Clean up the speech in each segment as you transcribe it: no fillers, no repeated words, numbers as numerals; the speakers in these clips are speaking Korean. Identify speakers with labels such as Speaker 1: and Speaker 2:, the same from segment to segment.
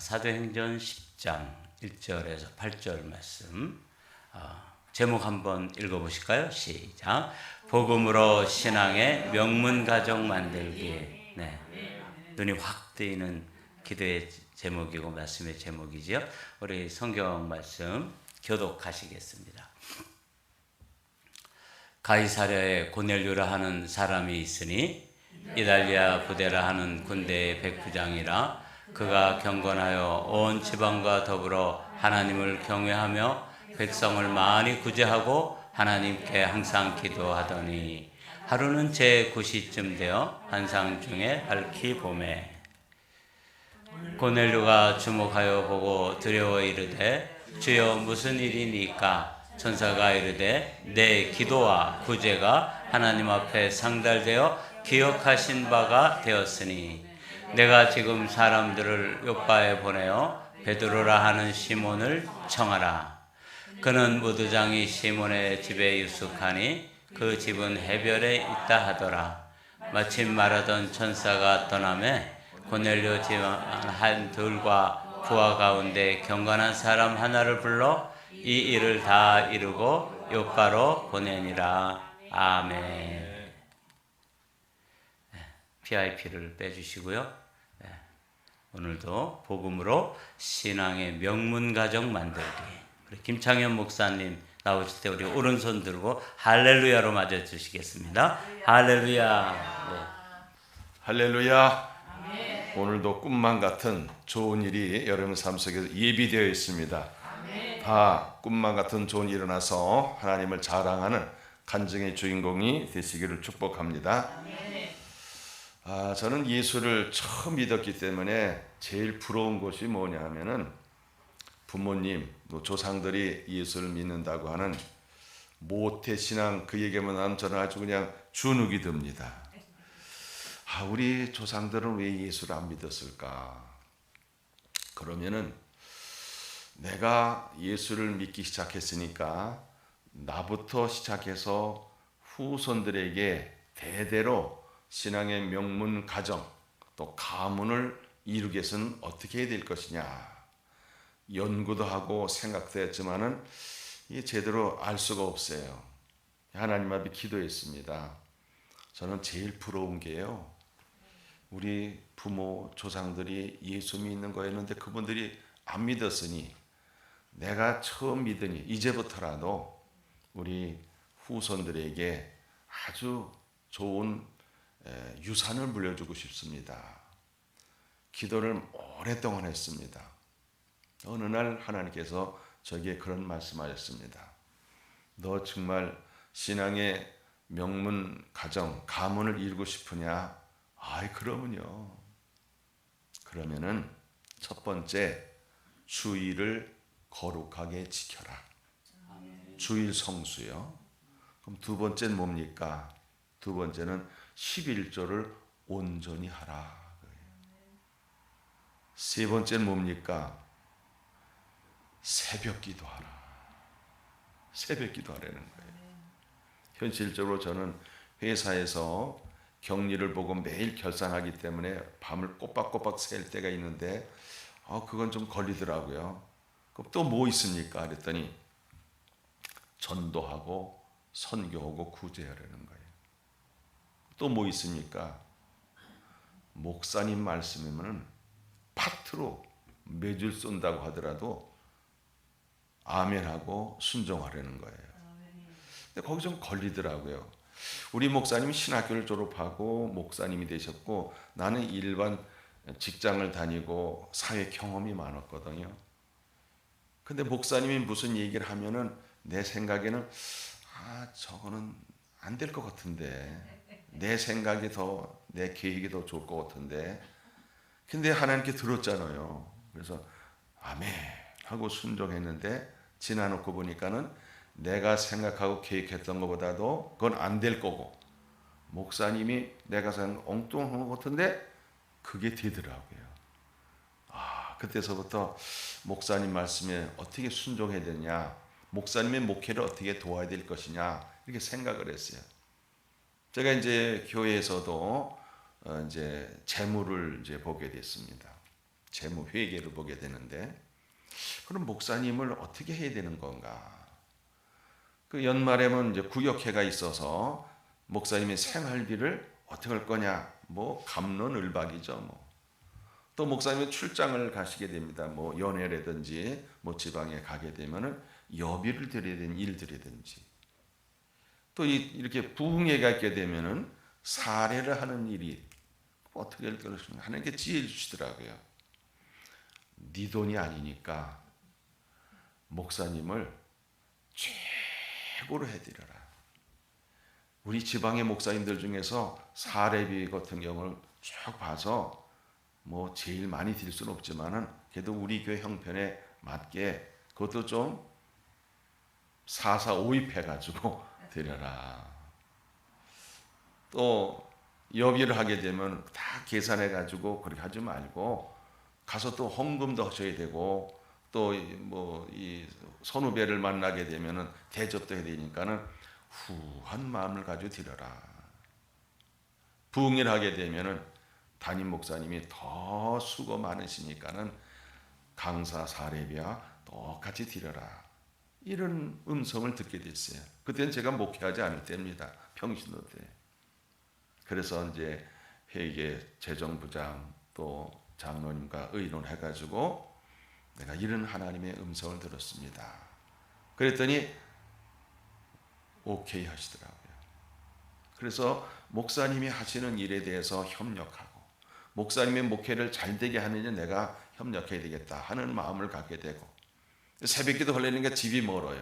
Speaker 1: 사도행전 10장 1절에서 8절 말씀 제목 한번 읽어보실까요? 시작. 복음으로 신앙의 명문 가정 만들기. 눈이 확 뜨이는 기도의 제목이고 말씀의 제목이죠. 우리 성경 말씀 교독하시겠습니다. 가이사랴에 고넬료라 하는 사람이 있으니 이달리아 부대라 하는 군대의 백부장이라. 그가 경건하여 온 지방과 더불어 하나님을 경외하며 백성을 많이 구제하고 하나님께 항상 기도하더니 하루는 제9시쯤 되어 환상 중에 밝히 보매 고넬료가 주목하여 보고 두려워 이르되 주여 무슨 일이니까? 천사가 이르되 내 기도와 구제가 하나님 앞에 상달되어 기억하신 바가 되었으니 내가 지금 사람들을 요빠에 보내어 베드로라 하는 시몬을 청하라. 그는 무두장이 시몬의 집에 유숙하니 그 집은 해변에 있다 하더라. 마침 말하던 천사가 떠나매 고넬료 집 한 둘과 부하 가운데 경건한 사람 하나를 불러 이 일을 다 이루고 요빠로 보내니라. 아멘. PIP를 빼주시고요. 오늘도 복음으로 신앙의 명문 가정 만들기. 우리 김창현 목사님 나오실 때 우리 오른손 들고 할렐루야로 맞아 주시겠습니다. 할렐루야.
Speaker 2: 할렐루야. 오늘도 꿈만 같은 좋은 일이 여러분 삶 속에 예비되어 있습니다. 다 꿈만 같은 좋은 일이 일어나서 하나님을 자랑하는 간증의 주인공이 되시기를 축복합니다. 저는 예수를 처음 믿었기 때문에 제일 부러운 것이 뭐냐 하면은 부모님, 조상들이 예수를 믿는다고 하는 모태신앙 그 얘기만 하면 저는 아주 그냥 주눅이 듭니다. 우리 조상들은 왜 예수를 안 믿었을까? 그러면은 내가 예수를 믿기 시작했으니까 나부터 시작해서 후손들에게 대대로 신앙의 명문 가정 또 가문을 이루기 위해서는 어떻게 해야 될 것이냐 연구도 하고 생각도 했지만은 이게 제대로 알 수가 없어요. 하나님 앞에 기도했습니다. 저는 제일 부러운 게요, 우리 부모 조상들이 예수 믿는 거였는데 그분들이 안 믿었으니 내가 처음 믿으니 이제부터라도 우리 후손들에게 아주 좋은 유산을 물려주고 싶습니다. 기도를 오랫동안 했습니다. 어느 날 하나님께서 저에게 그런 말씀하셨습니다. 너 정말 신앙의 명문 가정, 가문을 이루고 싶으냐? 그러면요. 그러면은 첫 번째 주일을 거룩하게 지켜라. 주일 성수요. 그럼 두 번째는 뭡니까? 두 번째는 11조를 온전히 하라. 세 번째는 뭡니까? 새벽 기도하라. 새벽 기도하라는 거예요. 현실적으로 저는 회사에서 격리를 보고 매일 결산하기 때문에 밤을 꼬박꼬박 샐 때가 있는데 그건 좀 걸리더라고요. 그럼 또 뭐 있습니까? 그랬더니 전도하고 선교하고 구제하라는 거예요. 또 뭐 있습니까? 목사님 말씀이면 파트로 매줄 쏜다고 하더라도 아멘하고 순종하라는 거예요. 근데 거기 좀 걸리더라고요. 우리 목사님이 신학교를 졸업하고 목사님이 되셨고 나는 일반 직장을 다니고 사회 경험이 많았거든요. 근데 목사님이 무슨 얘기를 하면은 내 생각에는 저거는 안 될 것 같은데, 내 생각이 더, 내 계획이 더 좋을 것 같은데, 근데 하나님께 들었잖아요. 그래서 아멘 하고 순종했는데 지나놓고 보니까는 내가 생각하고 계획했던 것보다도 그건 안 될 거고, 목사님이 내가 생각 엉뚱한 것 같은데 그게 되더라고요. 그때서부터 목사님 말씀에 어떻게 순종해야 되냐, 목사님의 목회를 어떻게 도와야 될 것이냐 이렇게 생각을 했어요. 제가 이제 교회에서도 이제 재물을 이제 보게 됐습니다. 재무 회계를 보게 되는데, 그럼 목사님을 어떻게 해야 되는 건가? 그 연말에는 이제 구역회가 있어서 목사님의 생활비를 어떻게 할 거냐? 뭐 갑론을박이죠. 뭐 또 목사님은 출장을 가시게 됩니다. 뭐 연회라든지 뭐 지방에 가게 되면은 여비를 드려야 되는 일들이든지, 또 이렇게 부흥회가 있게 되면은 사례를 하는 일이 어떻게 할 것인가 하나님께 지혜 주시더라고요. 네 돈이 아니니까 목사님을 최고로 해드려라. 우리 지방의 목사님들 중에서 사례비 같은 경우를 쭉 봐서 뭐 제일 많이 드릴 수는 없지만은 그래도 우리 교회 형편에 맞게 그것도 좀 4,4,5입 해가지고 드려라. 또 여비를 하게 되면 다 계산해가지고 그렇게 하지 말고 가서 또 헌금도 하셔야 되고, 또 뭐 이 선후배를 만나게 되면은 대접도 해야 되니까는 후한 마음을 가지고 드려라. 부흥회를 하게 되면은 담임 목사님이 더 수고 많으시니까는 강사 사례비와 똑같이 드려라. 이런 음성을 듣게 됐어요. 그때는 제가 목회하지 않을 때입니다. 평신도 때. 그래서 이제 회계 재정부장 또 장로님과 의논해가지고 내가 이런 하나님의 음성을 들었습니다. 그랬더니 오케이 하시더라고요. 그래서 목사님이 하시는 일에 대해서 협력하고, 목사님의 목회를 잘 되게 하느니 내가 협력해야 되겠다 하는 마음을 갖게 되고, 새벽기도 하려니까 집이 멀어요.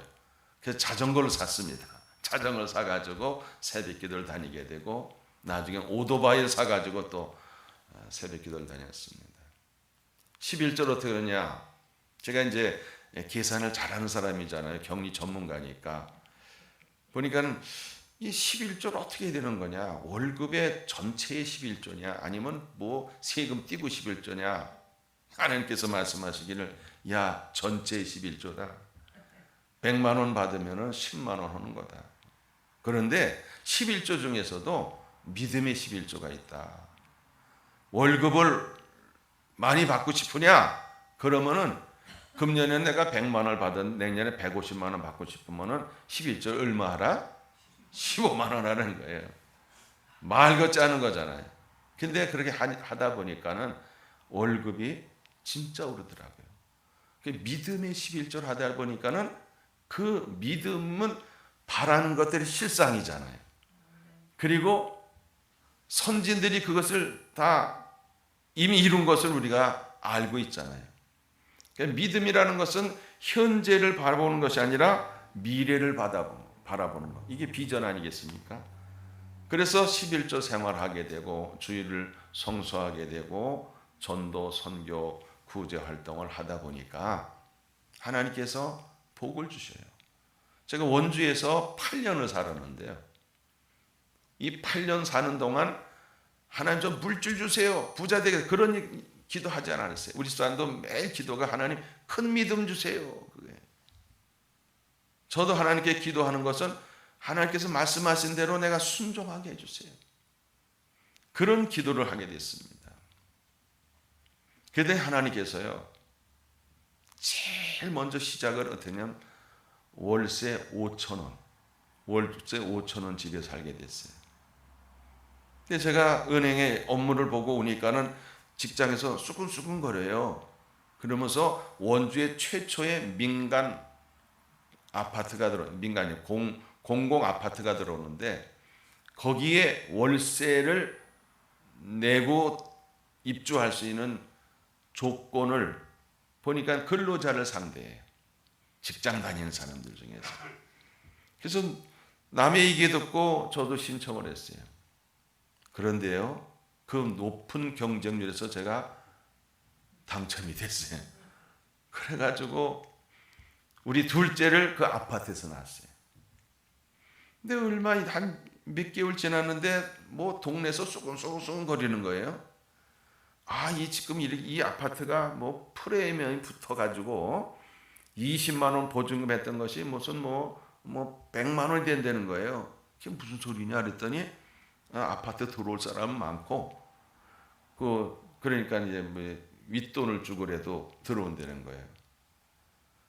Speaker 2: 그래서 자전거를 샀습니다. 자전거를 사가지고 새벽기도를 다니게 되고, 나중에 오토바이를 사가지고 또 새벽기도를 다녔습니다. 11절 어떻게 그러냐? 제가 이제 계산을 잘하는 사람이잖아요. 경리 전문가니까. 보니까는 이 11조를 어떻게 해야 되는 거냐? 월급의 전체의 11조냐? 아니면 뭐 세금 띄고 11조냐? 하나님께서 말씀하시기를 야, 전체의 11조다. 100만 원 받으면 10만 원 하는 거다. 그런데 11조 중에서도 믿음의 11조가 있다. 월급을 많이 받고 싶으냐? 그러면은 금년에 내가 100만 원을 받은 내년에 150만 원 받고 싶으면은 11조 얼마 하라? 15만 원 하는 거예요. 말 같지 않은 거잖아요. 근데 그렇게 하다 보니까는 월급이 진짜 오르더라고요. 믿음의 11조를 하다 보니까는 그 믿음은 바라는 것들이 실상이잖아요. 그리고 선진들이 그것을 다 이미 이룬 것을 우리가 알고 있잖아요. 그러니까 믿음이라는 것은 현재를 바라보는 것이 아니라 미래를 바라보는 것. 이게 비전 아니겠습니까? 그래서 11조 생활하게 되고 주일을 성수하게 되고 전도, 선교, 구제 활동을 하다 보니까 하나님께서 복을 주셔요. 제가 원주에서 8년을 살았는데요. 이 8년 사는 동안 하나님 좀 물질 주세요. 부자 되게 그런 기도하지 않았어요. 우리 사람도 매일 기도가 하나님 큰 믿음 주세요. 그게. 저도 하나님께 기도하는 것은 하나님께서 말씀하신 대로 내가 순종하게 해주세요. 그런 기도를 하게 됐습니다. 그때 하나님께서요, 제일 먼저 시작을 어떠냐면 월세 5,000원, 월세 5,000원 집에 살게 됐어요. 근데 제가 은행에 업무를 보고 오니까는 직장에서 수근수근거려요. 그러면서 원주의 최초의 민간 아파트가 민간이 공공 아파트가 들어오는데 거기에 월세를 내고 입주할 수 있는 조건을 보니까 근로자를 상대해요. 직장 다니는 사람들 중에서. 그래서 남의 얘기 듣고 저도 신청을 했어요. 그런데요, 그 높은 경쟁률에서 제가 당첨이 됐어요. 그래가지고 우리 둘째를 그 아파트에서 낳았어요. 근데 얼마 한 몇 개월 지났는데 뭐 동네에서 쏘근쏘근 거리는 거예요. 아, 지금 이 아파트가 뭐 프레임이 붙어가지고 20만 원 보증금 했던 것이 무슨 뭐 100만 원이 된다는 거예요. 그게 무슨 소리냐 그랬더니 아파트 들어올 사람은 많고 그러니까 이제 뭐 윗돈을 주고라도 들어온다는 거예요.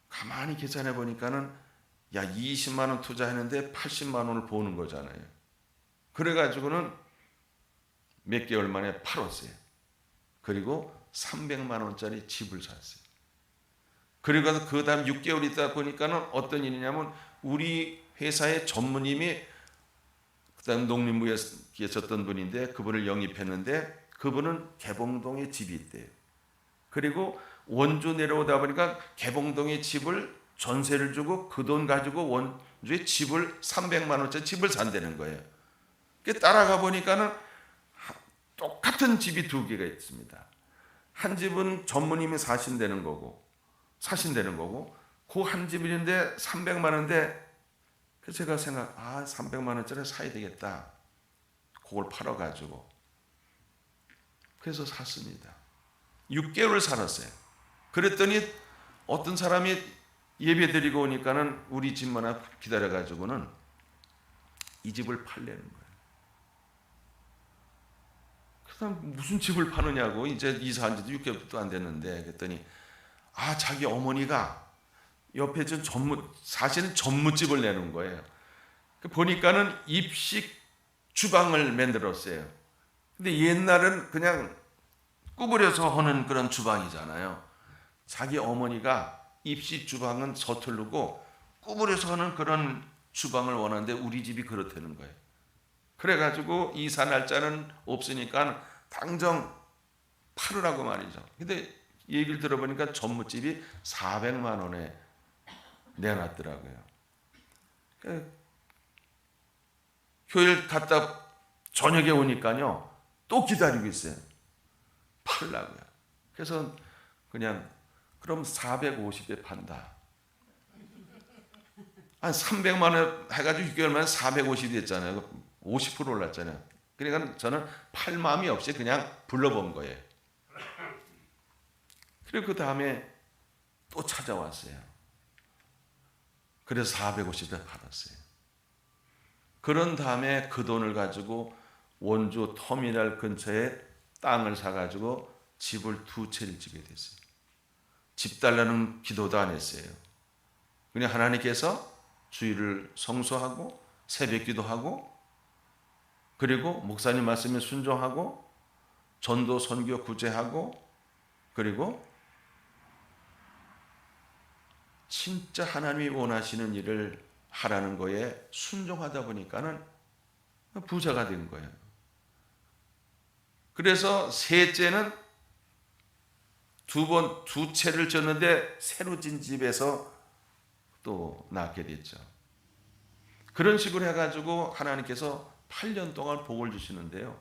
Speaker 2: 가만히 계산해 보니까는 20만 원 투자했는데 80만 원을 버는 거잖아요. 그래가지고는 몇 개월 만에 팔았어요. 그리고 300만 원짜리 집을 샀어요. 그리고 그 다음 6개월 있다 보니까는 어떤 일이냐면 우리 회사의 전무님이 그다음 농림부에 계셨던 분인데 그분을 영입했는데 그분은 개봉동에 집이 있대요. 그리고 원주 내려오다 보니까 개봉동에 집을 전세를 주고 그 돈 가지고 원주에 집을 300만 원짜리 집을 산다는 거예요. 따라가 보니까는 똑같은 집이 두 개가 있습니다. 한 집은 전무님이 사신다는 거고 그 한 집이 있는데 300만 원인데 그래서 제가 300만 원짜리 사야 되겠다. 그걸 팔아가지고 그래서 샀습니다. 6개월을 살았어요. 그랬더니 어떤 사람이 예배 드리고 오니까는 우리 집만 하나 기다려가지고는 이 집을 팔려는 거예요. 그래서 무슨 집을 파느냐고 이제 이사한 지도 6개월도 안 됐는데 그랬더니 자기 어머니가 옆에 사실은 전무집을 내놓은 거예요. 보니까는 입식 주방을 만들었어요. 근데 옛날은 그냥 구부려서 하는 그런 주방이잖아요. 자기 어머니가 입식 주방은 서툴르고 구부려서 하는 그런 주방을 원하는데 우리 집이 그렇다는 거예요. 그래가지고 이사 날짜는 없으니까 당장 팔으라고 말이죠. 근데 얘기를 들어보니까 전무집이 400만 원에 내놨더라고요. 교회를 갔다 저녁에 오니까요 또 기다리고 있어요. 팔라고요. 그래서 그냥 그럼 450에 판다. 한 300만 원 해가지고 6개월 만에 450이 됐잖아요. 50% 올랐잖아요. 그러니까 저는 팔 마음이 없이 그냥 불러본 거예요. 그리고 그 다음에 또 찾아왔어요. 그래서 450에 팔았어요. 그런 다음에 그 돈을 가지고 원주 터미널 근처에 땅을 사가지고 집을 2채를 지게 됐어요. 집 달라는 기도도 안 했어요. 그냥 하나님께서 주일을 성수하고 새벽 기도하고 그리고 목사님 말씀에 순종하고 전도 선교 구제하고 그리고 진짜 하나님이 원하시는 일을 하라는 거에 순종하다 보니까는 부자가 된 거예요. 그래서 셋째는 두 채를 졌는데 새로 진 집에서 또 낳게 됐죠. 그런 식으로 해가지고 하나님께서 8년 동안 복을 주시는데요.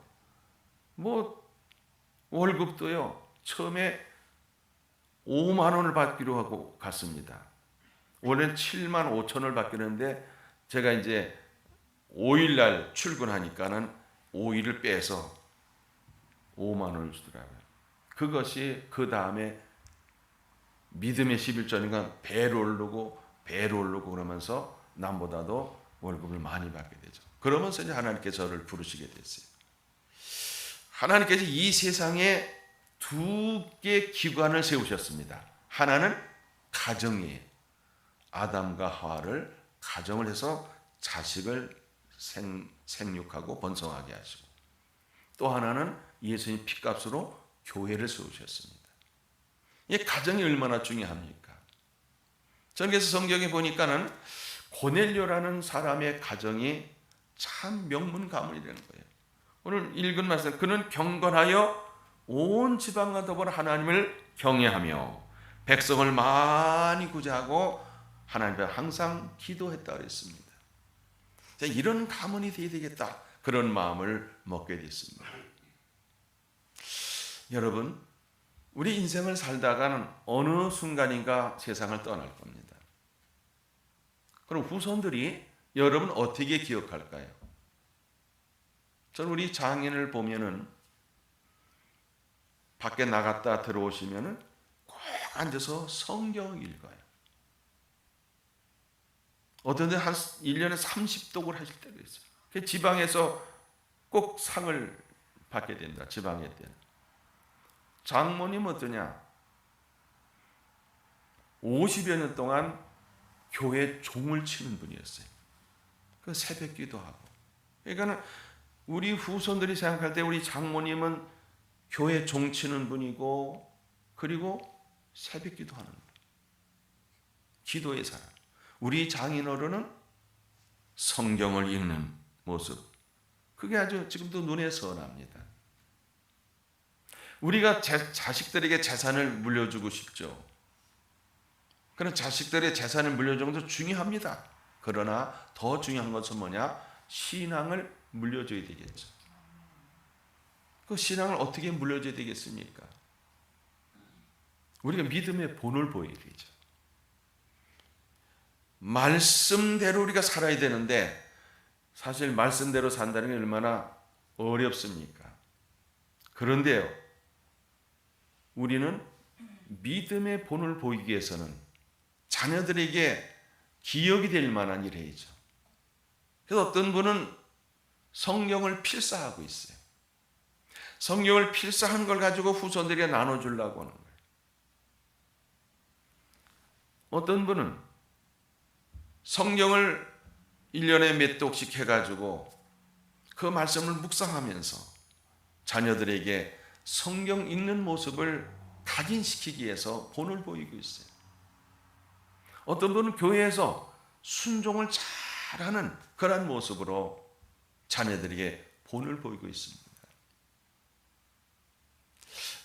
Speaker 2: 월급도요. 처음에 5만 원을 받기로 하고 갔습니다. 원래는 7만 5천을 받기로 했는데 제가 이제 5일날 출근하니까는 5일을 빼서 5만 원을 주더라고요. 그것이 그 다음에 믿음의 11조니까 배로 오르고 그러면서 남보다도 월급을 많이 받게 되죠. 그러면서 이제 하나님께서 저를 부르시게 됐어요. 하나님께서 이 세상에 2개 기관을 세우셨습니다. 하나는 가정이에요. 아담과 하와를 가정을 해서 자식을 생육하고 번성하게 하시고 또 하나는 예수님 피값으로 교회를 세우셨습니다. 이 가정이 얼마나 중요합니까? 저는 그래서 성경에 보니까는 고넬료라는 사람의 가정이 참 명문 가문이 되는 거예요. 오늘 읽은 말씀 그는 경건하여 온 지방과 더불어 하나님을 경외하며 백성을 많이 구제하고 하나님 앞에 항상 기도했다 그랬습니다. 이런 가문이 되어야 되겠다 그런 마음을 먹게 됐습니다. 여러분 우리 인생을 살다가는 어느 순간인가 세상을 떠날 겁니다. 그럼 후손들이 여러분 어떻게 기억할까요? 저는 우리 장인을 보면은 밖에 나갔다 들어오시면은 꼭 앉아서 성경 읽어요. 어떤 데는 한 1년에 30독을 하실 때도 있어요. 지방에서 꼭 상을 받게 된다. 지방에 때는. 장모님 어떠냐? 50여 년 동안 교회 종을 치는 분이었어요. 그 새벽기도 하고. 그러니까 우리 후손들이 생각할 때 우리 장모님은 교회 종 치는 분이고, 그리고 새벽기도 하는 분. 기도의 사람. 우리 장인어른은 성경을 읽는 모습. 그게 아주 지금도 눈에 선합니다. 우리가 자식들에게 재산을 물려주고 싶죠. 그런 자식들의 재산을 물려주는 것도 중요합니다. 그러나 더 중요한 것은 뭐냐? 신앙을 물려줘야 되겠죠. 그 신앙을 어떻게 물려줘야 되겠습니까? 우리가 믿음의 본을 보여야 되죠. 말씀대로 우리가 살아야 되는데 사실 말씀대로 산다는 게 얼마나 어렵습니까? 그런데요, 우리는 믿음의 본을 보이기 위해서는 자녀들에게 기억이 될 만한 일을 해야죠. 그래서 어떤 분은 성경을 필사하고 있어요. 성경을 필사한 걸 가지고 후손들에게 나눠주려고 하는 거예요. 어떤 분은 성경을 1년에 몇 독씩 해가지고 그 말씀을 묵상하면서 자녀들에게 성경 읽는 모습을 각인시키기 위해서 본을 보이고 있어요. 어떤 분은 교회에서 순종을 잘하는 그런 모습으로 자녀들에게 본을 보이고 있습니다.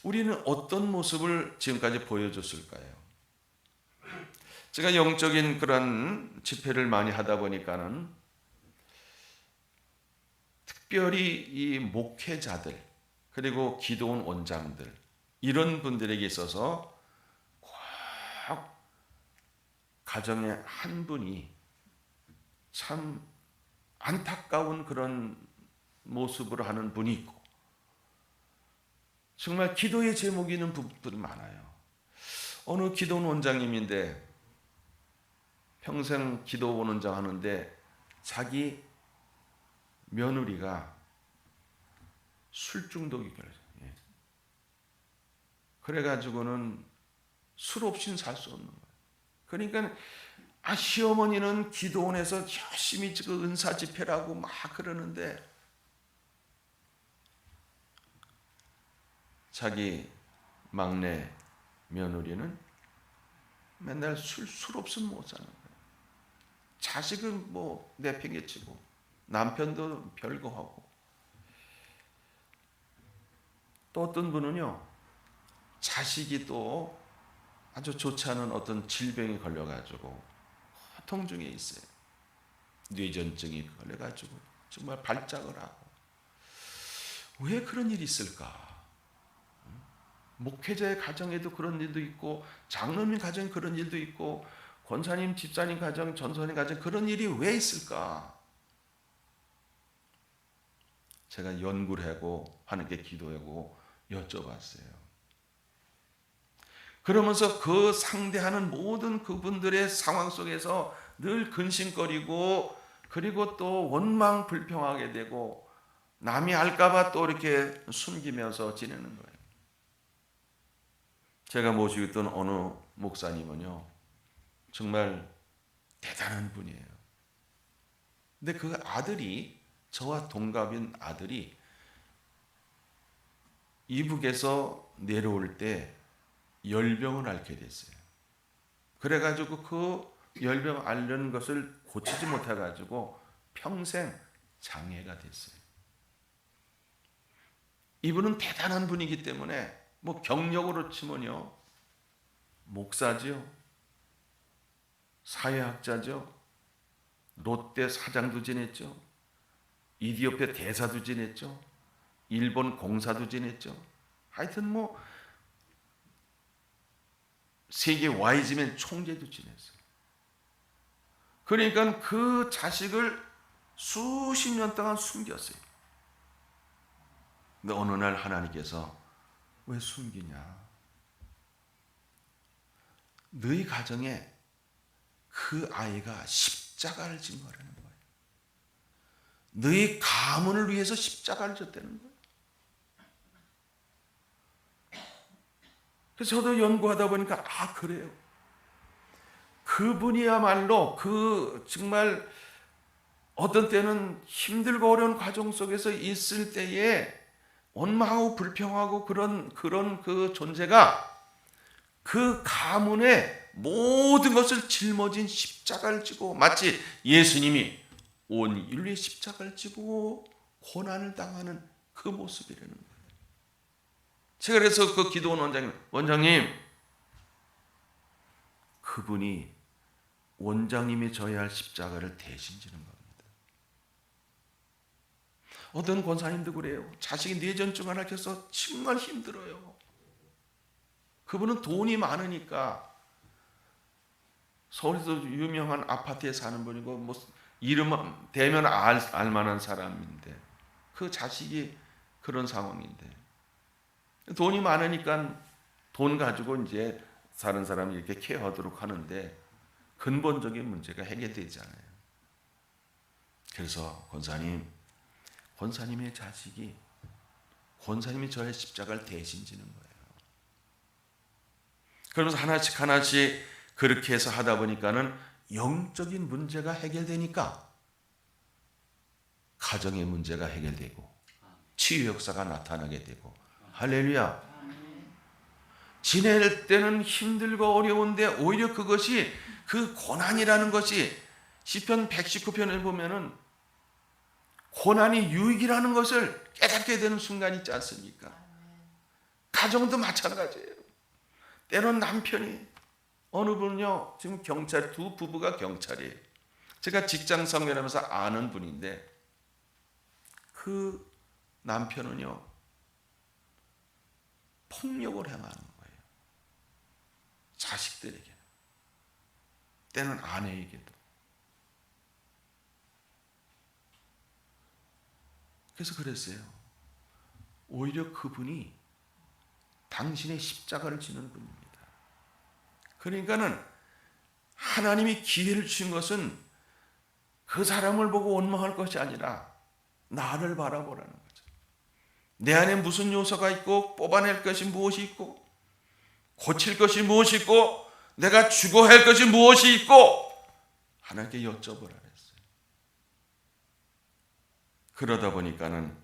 Speaker 2: 우리는 어떤 모습을 지금까지 보여줬을까요? 제가 영적인 그런 집회를 많이 하다 보니까는 특별히 이 목회자들 그리고 기도원 원장들 이런 분들에게 있어서 꼭 가정에 한 분이 참 안타까운 그런 모습으로 하는 분이 있고 정말 기도의 제목이 있는 부분들이 많아요. 어느 기도원 원장님인데 평생 기도원 원장 하는데 자기 며느리가 술 중독이 걸려요. 그래가지고는 술 없이는 살 수 없는 거예요. 그러니까 시어머니는 기도원에서 열심히 지금 은사 집회라고 막 그러는데 자기 막내 며느리는 맨날 술 없으면 못 사는 거예요. 자식은 뭐 내팽개치고 남편도 별거 하고 또 어떤 분은요 자식이 또 아주 좋지 않은 어떤 질병에 걸려가지고 고통 중에 있어요. 뇌전증이 걸려가지고 정말 발작을 하고 왜 그런 일이 있을까? 목회자의 가정에도 그런 일도 있고 장로님 가정에 그런 일도 있고 권사님, 집사님 가정, 전사님 가정 그런 일이 왜 있을까? 제가 연구를 하고 하나님께 기도하고 여쭤봤어요. 그러면서 그 상대하는 모든 그분들의 상황 속에서 늘 근심거리고 그리고 또 원망 불평하게 되고 남이 알까봐 또 이렇게 숨기면서 지내는 거예요. 제가 모시고 있던 어느 목사님은요 정말 대단한 분이에요. 근데 그 아들이 저와 동갑인 아들이 이북에서 내려올 때 열병을 앓게 됐어요. 그래가지고 그 열병 앓는 것을 고치지 못해가지고 평생 장애가 됐어요. 이분은 대단한 분이기 때문에 뭐 경력으로 치면요 목사지요, 사회학자죠, 롯데 사장도 지냈죠, 이디오피아 대사도 지냈죠, 일본 공사도 지냈죠. 하여튼 뭐 세계 YG맨 총재도 지냈어요. 그러니까 그 자식을 수십 년 동안 숨겼어요. 근데 어느 날 하나님께서 왜 숨기냐? 너희 가정에 그 아이가 십자가를 진 거라는 거예요. 너희 가문을 위해서 십자가를 졌다는 거예요. 그래서 저도 연구하다 보니까 그래요. 그분이야말로 정말 어떤 때는 힘들고 어려운 과정 속에서 있을 때에 원망하고 불평하고 그런 그 존재가 그 가문의 모든 것을 짊어진 십자가를 지고, 마치 예수님이 온 인류의 십자가를 지고 고난을 당하는 그 모습이라는 거예요. 제가 그래서 그 기도원 원장님, 그분이 원장님이 져야 할 십자가를 대신 지는 겁니다. 어떤 권사님도 그래요. 자식이 뇌전증 하나 켜서 정말 힘들어요. 그분은 돈이 많으니까 서울에서 유명한 아파트에 사는 분이고 뭐 이름 대면 알 만한 사람인데 그 자식이 그런 상황인데, 돈이 많으니까 돈 가지고 이제 다른 사람이 이렇게 케어하도록 하는데 근본적인 문제가 해결되지 않아요. 그래서 권사님의 자식이 권사님이 저의 십자가를 대신 지는 거예요. 그러면서 하나씩 그렇게 해서 하다 보니까는 영적인 문제가 해결되니까 가정의 문제가 해결되고 치유 역사가 나타나게 되고, 할렐루야. 지낼 때는 힘들고 어려운데 오히려 그것이, 그 고난이라는 것이 시편 119편을 보면은 고난이 유익이라는 것을 깨닫게 되는 순간이 있지 않습니까? 가정도 마찬가지예요. 때론 남편이, 어느 분은요 지금 경찰, 두 부부가 경찰이에요. 제가 직장 생활하면서 아는 분인데 그 남편은요 폭력을 행하는 거예요. 자식들에게, 때는 아내에게도. 그래서 그랬어요. 오히려 그분이 당신의 십자가를 지는 분입니다. 그러니까는 하나님이 기회를 주신 것은 그 사람을 보고 원망할 것이 아니라 나를 바라보라는 거죠. 내 안에 무슨 요소가 있고 뽑아낼 것이 무엇이 있고 고칠 것이 무엇이 있고 내가 죽어야 할 것이 무엇이 있고 하나님께 여쭤보라 했어요. 그러다 보니까는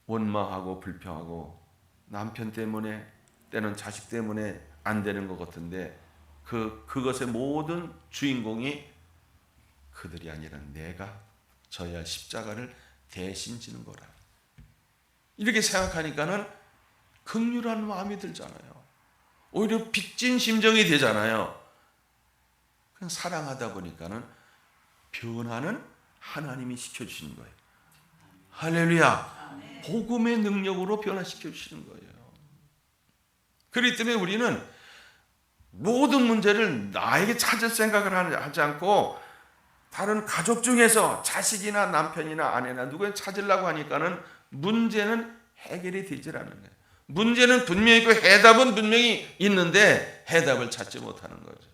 Speaker 2: 원망하고 불평하고 남편 때문에, 때는 자식 때문에 안 되는 것 같은데 그것의 모든 주인공이 그들이 아니라 내가 져야 할 십자가를 대신 지는 거라. 이렇게 생각하니까는 긍휼한 마음이 들잖아요. 오히려 빚진 심정이 되잖아요. 그냥 사랑하다 보니까는 변화는 하나님이 시켜주시는 거예요. 할렐루야. 복음의 능력으로 변화시켜 주시는 거예요. 그렇기 때문에 우리는 모든 문제를 나에게 찾을 생각을 하지 않고 다른 가족 중에서 자식이나 남편이나 아내나 누구를 찾으려고 하니까는 문제는 해결이 되질 않는 거예요. 문제는 분명히 있고 해답은 분명히 있는데 해답을 찾지 못하는 거죠.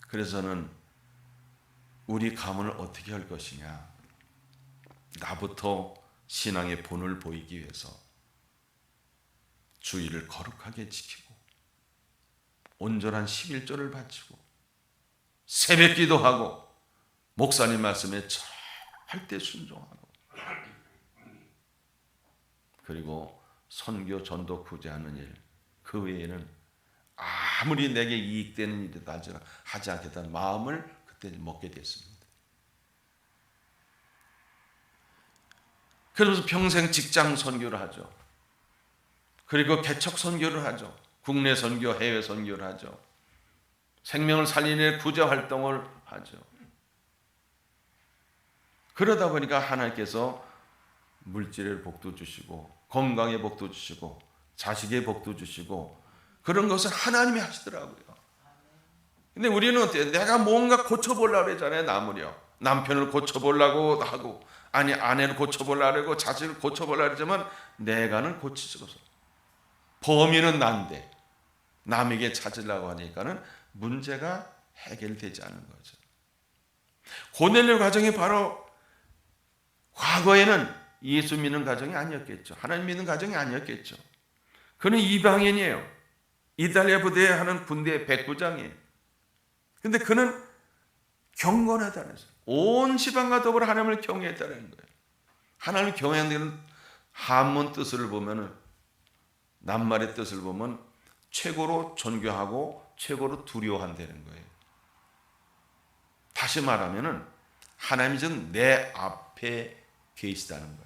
Speaker 2: 그래서는 우리 가문을 어떻게 할 것이냐, 나부터 신앙의 본을 보이기 위해서 주의를 거룩하게 지키고 온전한 11조를 바치고 새벽 기도하고 목사님 말씀에 절대 순종하고, 그리고 선교 전도 구제하는 일, 그 외에는 아무리 내게 이익되는 일이라도 하지 않겠다는 마음을 그때 먹게 됐습니다. 그러면서 평생 직장 선교를 하죠. 그리고 개척 선교를 하죠. 국내 선교, 해외 선교를 하죠. 생명을 살리는 구제 활동을 하죠. 그러다 보니까 하나님께서 물질의 복도 주시고 건강의 복도 주시고 자식의 복도 주시고 그런 것을 하나님이 하시더라고요. 근데 우리는 어때요? 내가 뭔가 고쳐보려고 그러잖아요. 남편을 고쳐보려고 하고, 아니 아내를 고쳐보려고 하고 자식을 고쳐보려고 하지만 내가는 고치지 못해서 범인은 난데 남에게 찾으려고 하니까는 문제가 해결되지 않은 거죠. 고넬료 가정이 바로 과거에는 예수 믿는 가정이 아니었겠죠. 하나님 믿는 가정이 아니었겠죠. 그는 이방인이에요. 이탈리아 부대에 하는 군대의 백부장이에요. 근데 그는 경건하다는 거예요. 온 지방과 더불어 하나님을 경외했다는 거예요. 하나님을 경외하는 한문 뜻을 보면은, 낱말의 뜻을 보면 최고로 존경하고 최고로 두려워한다는 거예요. 다시 말하면은 하나님이 지금 내 앞에 계시다는 거예요.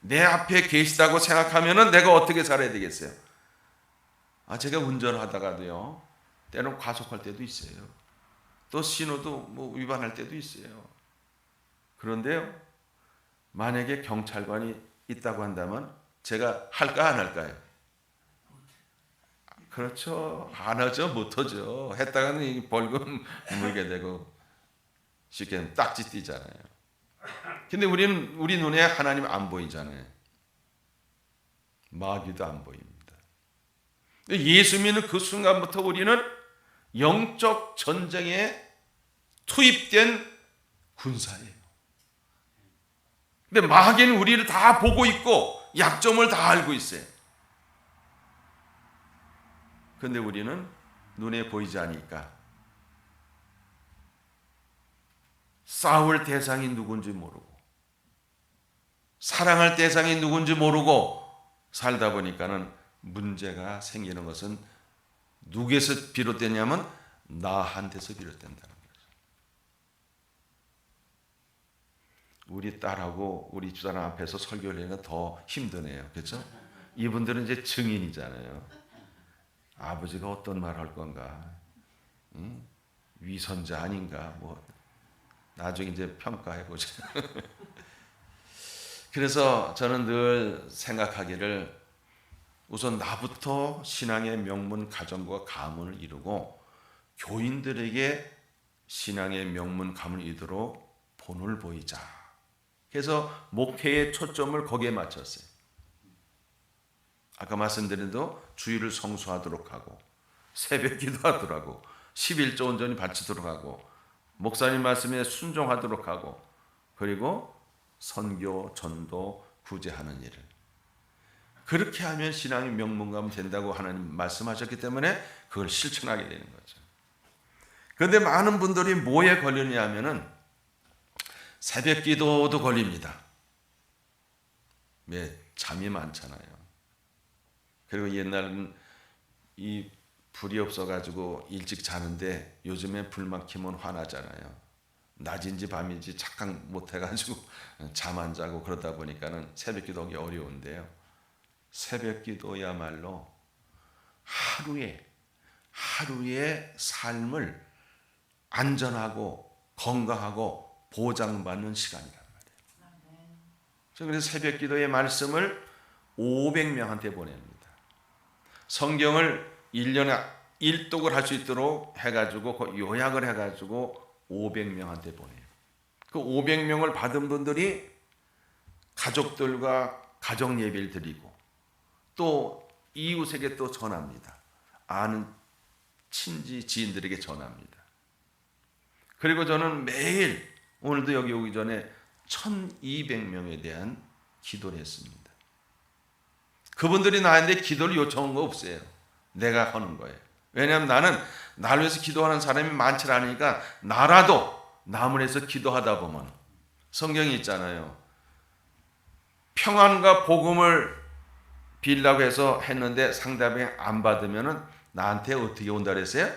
Speaker 2: 내 앞에 계시다고 생각하면은 내가 어떻게 살아야 되겠어요? 제가 운전하다가도요, 때로는 과속할 때도 있어요. 또 신호도 뭐 위반할 때도 있어요. 그런데요, 만약에 경찰관이 있다고 한다면 제가 할까 안 할까요? 그렇죠. 안 하죠. 못 하죠. 했다가는 벌금 물게 되고 쉽게 딱지 띄잖아요. 근데 우리는 우리 눈에 하나님 안 보이잖아요. 마귀도 안 보입니다. 예수 믿는 그 순간부터 우리는 영적 전쟁에 투입된 군사예요. 근데 마귀는 우리를 다 보고 있고 약점을 다 알고 있어요. 근데 우리는 눈에 보이지 않으니까 싸울 대상이 누군지 모르고 사랑할 대상이 누군지 모르고 살다 보니까는 문제가 생기는 것은 누구에서 비롯되냐면 나한테서 비롯된다는 거죠. 우리 딸하고 우리 집사람 앞에서 설교를 하는 건 더 힘드네요. 그렇죠? 이분들은 이제 증인이잖아요. 아버지가 어떤 말 할 건가? 위선자 아닌가? 뭐 나중에 이제 평가해 보죠. 그래서 저는 늘 생각하기를, 우선 나부터 신앙의 명문 가정과 가문을 이루고 교인들에게 신앙의 명문 가문을 이루도록 본을 보이자. 그래서 목회의 초점을 거기에 맞췄어요. 아까 말씀드린 대로 주일을 성수하도록 하고 새벽 기도하도록 하고 11조 온전히 바치도록 하고 목사님 말씀에 순종하도록 하고 그리고 선교, 전도, 구제하는 일을, 그렇게 하면 신앙의 명문가면 된다고 하나님 말씀하셨기 때문에 그걸 실천하게 되는 거죠. 그런데 많은 분들이 뭐에 걸리냐 하면은 새벽 기도도 걸립니다. 왜? 잠이 많잖아요. 그리고 옛날은 이 불이 없어가지고 일찍 자는데 요즘에 불만 켜면 화나잖아요. 낮인지 밤인지 착각 못해가지고 잠 안 자고 그러다 보니까는 새벽 기도하기 어려운데요. 새벽 기도야말로 하루의 삶을 안전하고 건강하고 보장받는 시간이란 말이에요. 그래서 새벽 기도의 말씀을 500명한테 보냅니다. 성경을 1년에 1독을 할 수 있도록 해가지고 요약을 해가지고 500명한테 보내요. 그 500명을 받은 분들이 가족들과 가정 예배를 드리고 또 이웃에게 또 전합니다. 아는 친지 지인들에게 전합니다. 그리고 저는 매일, 오늘도 여기 오기 전에 1200명에 대한 기도를 했습니다. 그분들이 나한테 기도를 요청한 거 없어요. 내가 하는 거예요. 왜냐하면 나는 나를 위해서 기도하는 사람이 많지 않으니까 나라도 남을 위해서 기도하다 보면, 성경이 있잖아요. 평안과 복음을 빌라고 해서 했는데 상담이 안 받으면 나한테 어떻게 온다 그랬어요?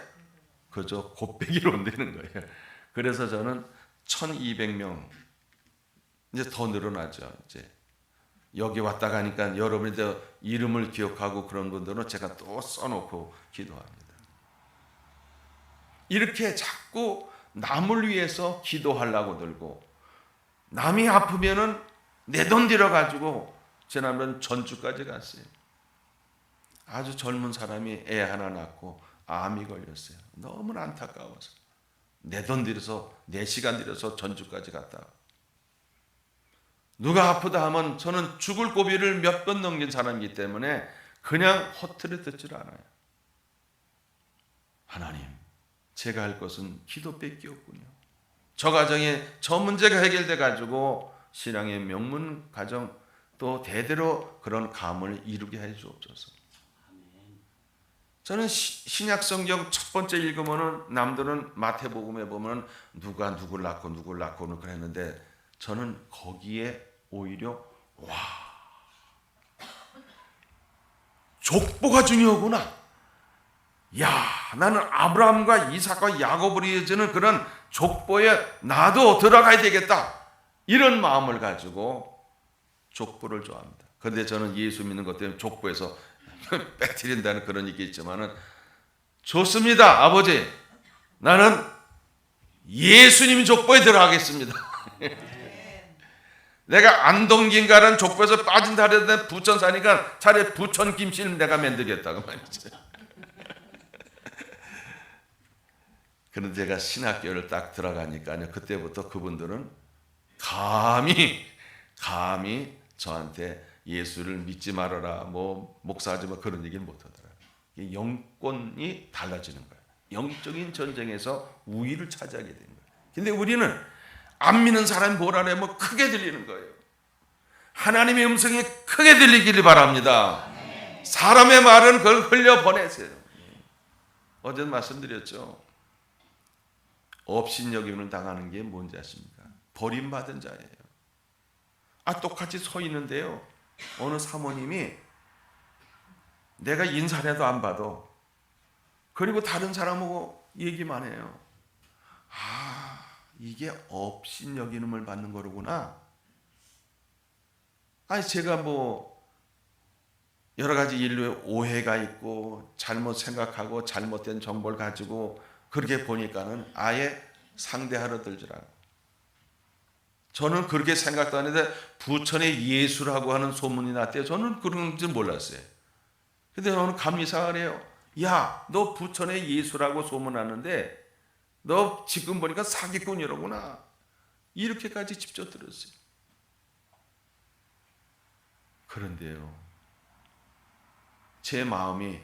Speaker 2: 그저 곱빼기로 온다는 거예요. 그래서 저는 1200명, 이제 더 늘어나죠. 이제 여기 왔다 가니까 여러분이 이름을 기억하고 그런 분들은 제가 또 써놓고 기도합니다. 이렇게 자꾸 남을 위해서 기도하려고 들고, 남이 아프면은 내 돈 들여가지고 지난번 전주까지 갔어요. 아주 젊은 사람이 애 하나 낳고 암이 걸렸어요. 너무 안타까워서 내 돈 들여서 4시간 들여서 전주까지 갔다. 누가 아프다 하면 저는 죽을 고비를 몇 번 넘긴 사람이기 때문에 그냥 허투루 듣질 않아요. 하나님, 제가 할 것은 기도밖에 없군요. 저 가정에 저 문제가 해결돼 가지고 신앙의 명문 가정 또 대대로 그런 가문을 이루게 해 주옵소서. 저는 신약 성경 첫 번째 읽으면은 남들은 마태복음에 보면 누가 누굴 낳고는 그랬는데 저는 거기에 오히려 와, 족보가 중요하구나. 야, 나는 아브라함과 이삭과 야곱으로 이어지는 그런 족보에 나도 들어가야 되겠다. 이런 마음을 가지고 족보를 좋아합니다. 그런데 저는 예수 믿는 것 때문에 족보에서 빼뜨린다는 그런 얘기 있지만은 좋습니다, 아버지. 나는 예수님 족보에 들어가겠습니다. 내가 안동김가라는 족보에서 빠진다 하려다 부천 사니까 차라리 부천 김씨를 내가 만들겠다고 말이죠. 그런데 제가 신학교를 딱 들어가니까요, 그때부터 그분들은 감히 저한테 예수를 믿지 말아라, 뭐 목사하지 마, 그런 얘기를 못 하더라고요. 영권이 달라지는 거예요. 영적인 전쟁에서 우위를 차지하게 되는 거예요. 근데 우리는 안 믿는 사람이 뭐라 하면 크게 들리는 거예요. 하나님의 음성이 크게 들리기를 바랍니다. 사람의 말은 그걸 흘려보내세요. 어제도 말씀드렸죠. 업신여김을 당하는 게 뭔지 아십니까? 버림받은 자예요. 똑같이 서 있는데요, 어느 사모님이 내가 인사라도 안 받아. 그리고 다른 사람하고 얘기만 해요. 이게 업신여김을 받는 거로구나. 제가 뭐 여러 가지 인류의 오해가 있고 잘못 생각하고 잘못된 정보를 가지고 그렇게 보니까는 아예 상대하러 들더라고요. 저는 그렇게 생각도 안 했는데 부천에 예수라고 하는 소문이 났대요. 저는 그런 줄 몰랐어요. 근데 저는 감리사가 해요. 야, 너 부천에 예수라고 소문났는데 너 지금 보니까 사기꾼이라구나. 이렇게까지 직접 들었어요. 그런데요, 제 마음이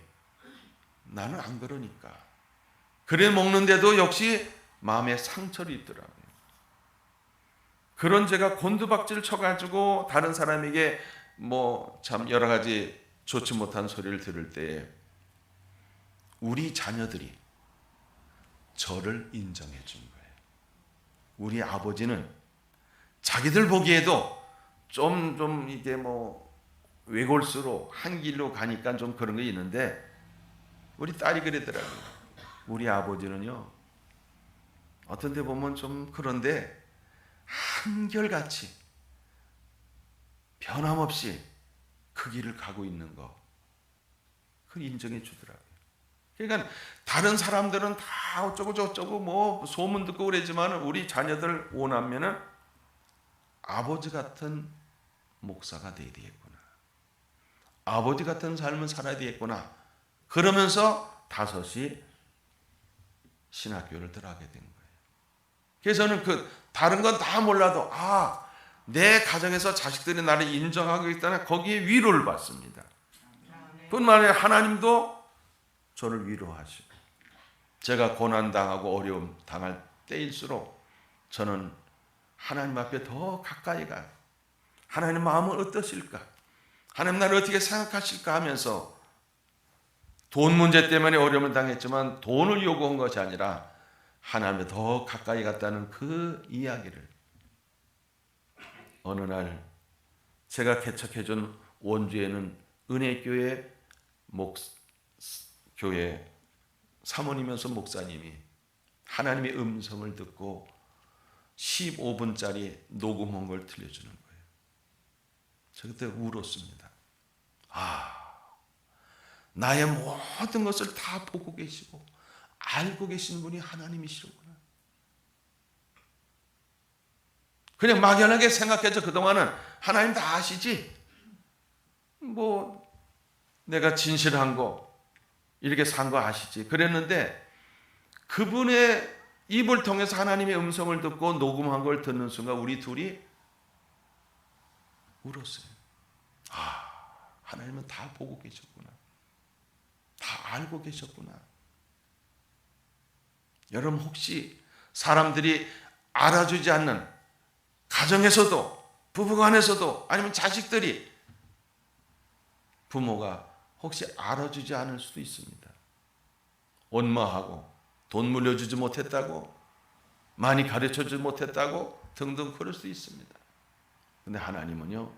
Speaker 2: 나는 안 그러니까. 그래 먹는데도 역시 마음에 상처를 입더라고요. 그런 제가 곤두박질 쳐가지고 다른 사람에게 뭐 참 여러 가지 좋지 못한 소리를 들을 때 우리 자녀들이 저를 인정해 준 거예요. 우리 아버지는 자기들 보기에도 좀 이게 뭐 외골수로 한 길로 가니까 좀 그런 게 있는데 우리 딸이 그러더라고요. 우리 아버지는요, 어떤 데 보면 좀 그런데 한결같이 변함없이 그 길을 가고 있는 거, 그걸 인정해 주더라고요. 그러니까 다른 사람들은 다 어쩌고 저쩌고 뭐 소문 듣고 그러지만 우리 자녀들 오남매는 아버지 같은 목사가 돼야 되겠구나, 아버지 같은 삶을 살아야 되겠구나, 그러면서 다섯이 신학교를 들어가게 된 거예요. 그래서 저는 다른 건 다 몰라도 내 가정에서 자식들이 나를 인정하고 있다는 거기에 위로를 받습니다. 뿐만 아니라 하나님도 저를 위로하시고, 제가 고난당하고 어려움 당할 때일수록 저는 하나님 앞에 더 가까이 가요. 하나님 마음은 어떠실까? 하나님 나를 어떻게 생각하실까 하면서, 돈 문제 때문에 어려움을 당했지만 돈을 요구한 것이 아니라 하나님에 더 가까이 갔다는 그 이야기를, 어느 날 제가 개척해준 원주에는 은혜교회 교회 사모님이면서 목사님이 하나님의 음성을 듣고 15분짜리 녹음한 걸 들려주는 거예요. 저 그때 울었습니다. 나의 모든 것을 다 보고 계시고 알고 계신 분이 하나님이시로구나. 그냥 막연하게 생각해서 그동안은 하나님 다 아시지, 뭐 내가 진실한 거 이렇게 산 거 아시지 그랬는데, 그분의 입을 통해서 하나님의 음성을 듣고 녹음한 걸 듣는 순간 우리 둘이 울었어요. 하나님은 다 보고 계셨구나, 다 알고 계셨구나. 여러분, 혹시 사람들이 알아주지 않는 가정에서도, 부부간에서도, 아니면 자식들이, 부모가 혹시 알아주지 않을 수도 있습니다. 원망하고 돈 물려주지 못했다고, 많이 가르쳐주지 못했다고 등등 그럴 수 있습니다. 근데 하나님은요,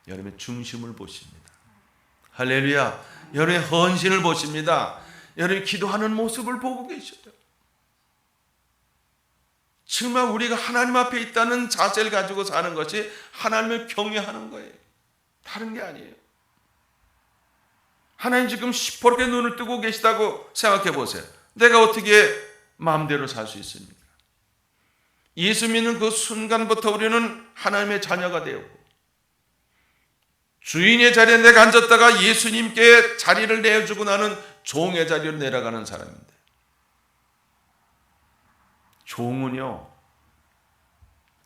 Speaker 2: 여러분의 중심을 보십니다. 할렐루야. 여러분의 헌신을 보십니다. 여러분이 기도하는 모습을 보고 계셔요. 정말 우리가 하나님 앞에 있다는 자세를 가지고 사는 것이 하나님을 경외하는 거예요. 다른 게 아니에요. 하나님 지금 시퍼렇게 눈을 뜨고 계시다고 생각해 보세요. 내가 어떻게 마음대로 살 수 있습니까? 예수 믿는 그 순간부터 우리는 하나님의 자녀가 되었고, 주인의 자리에 내가 앉았다가 예수님께 자리를 내어주고 나는 종의 자리로 내려가는 사람인데, 종은요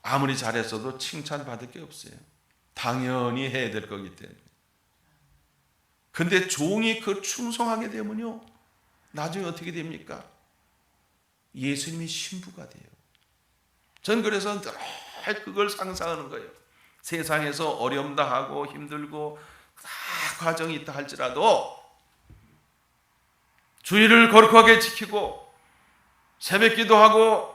Speaker 2: 아무리 잘했어도 칭찬받을 게 없어요. 당연히 해야 될 거기 때문에. 근데 종이 그 충성하게 되면요 나중에 어떻게 됩니까? 예수님이 신부가 돼요. 전 그래서 늘 그걸 상상하는 거예요. 세상에서 어려움 당하고 힘들고 다 과정이 있다 할지라도 주의를 거룩하게 지키고 새벽 기도하고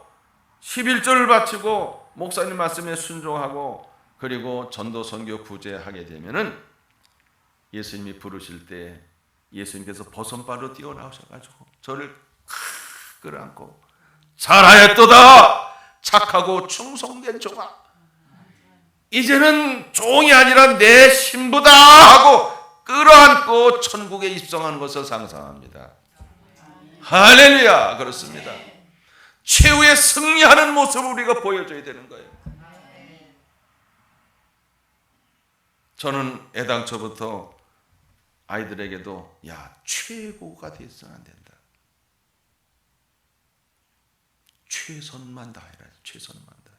Speaker 2: 11절을 바치고 목사님 말씀에 순종하고 그리고 전도 선교 구제하게 되면은 예수님이 부르실 때 예수님께서 버선발로 뛰어나오셔가지고 저를 끌어안고 잘하였도다 착하고 충성된 종아, 이제는 종이 아니라 내 신부다 하고 끌어안고 천국에 입성하는 것을 상상합니다. 할렐루야. 그렇습니다. 최후의 승리하는 모습을 우리가 보여줘야 되는 거예요. 저는 애당초부터 아이들에게도 야 최고가 돼서는 안 된다. 최선만 다해라. 최선만 다해.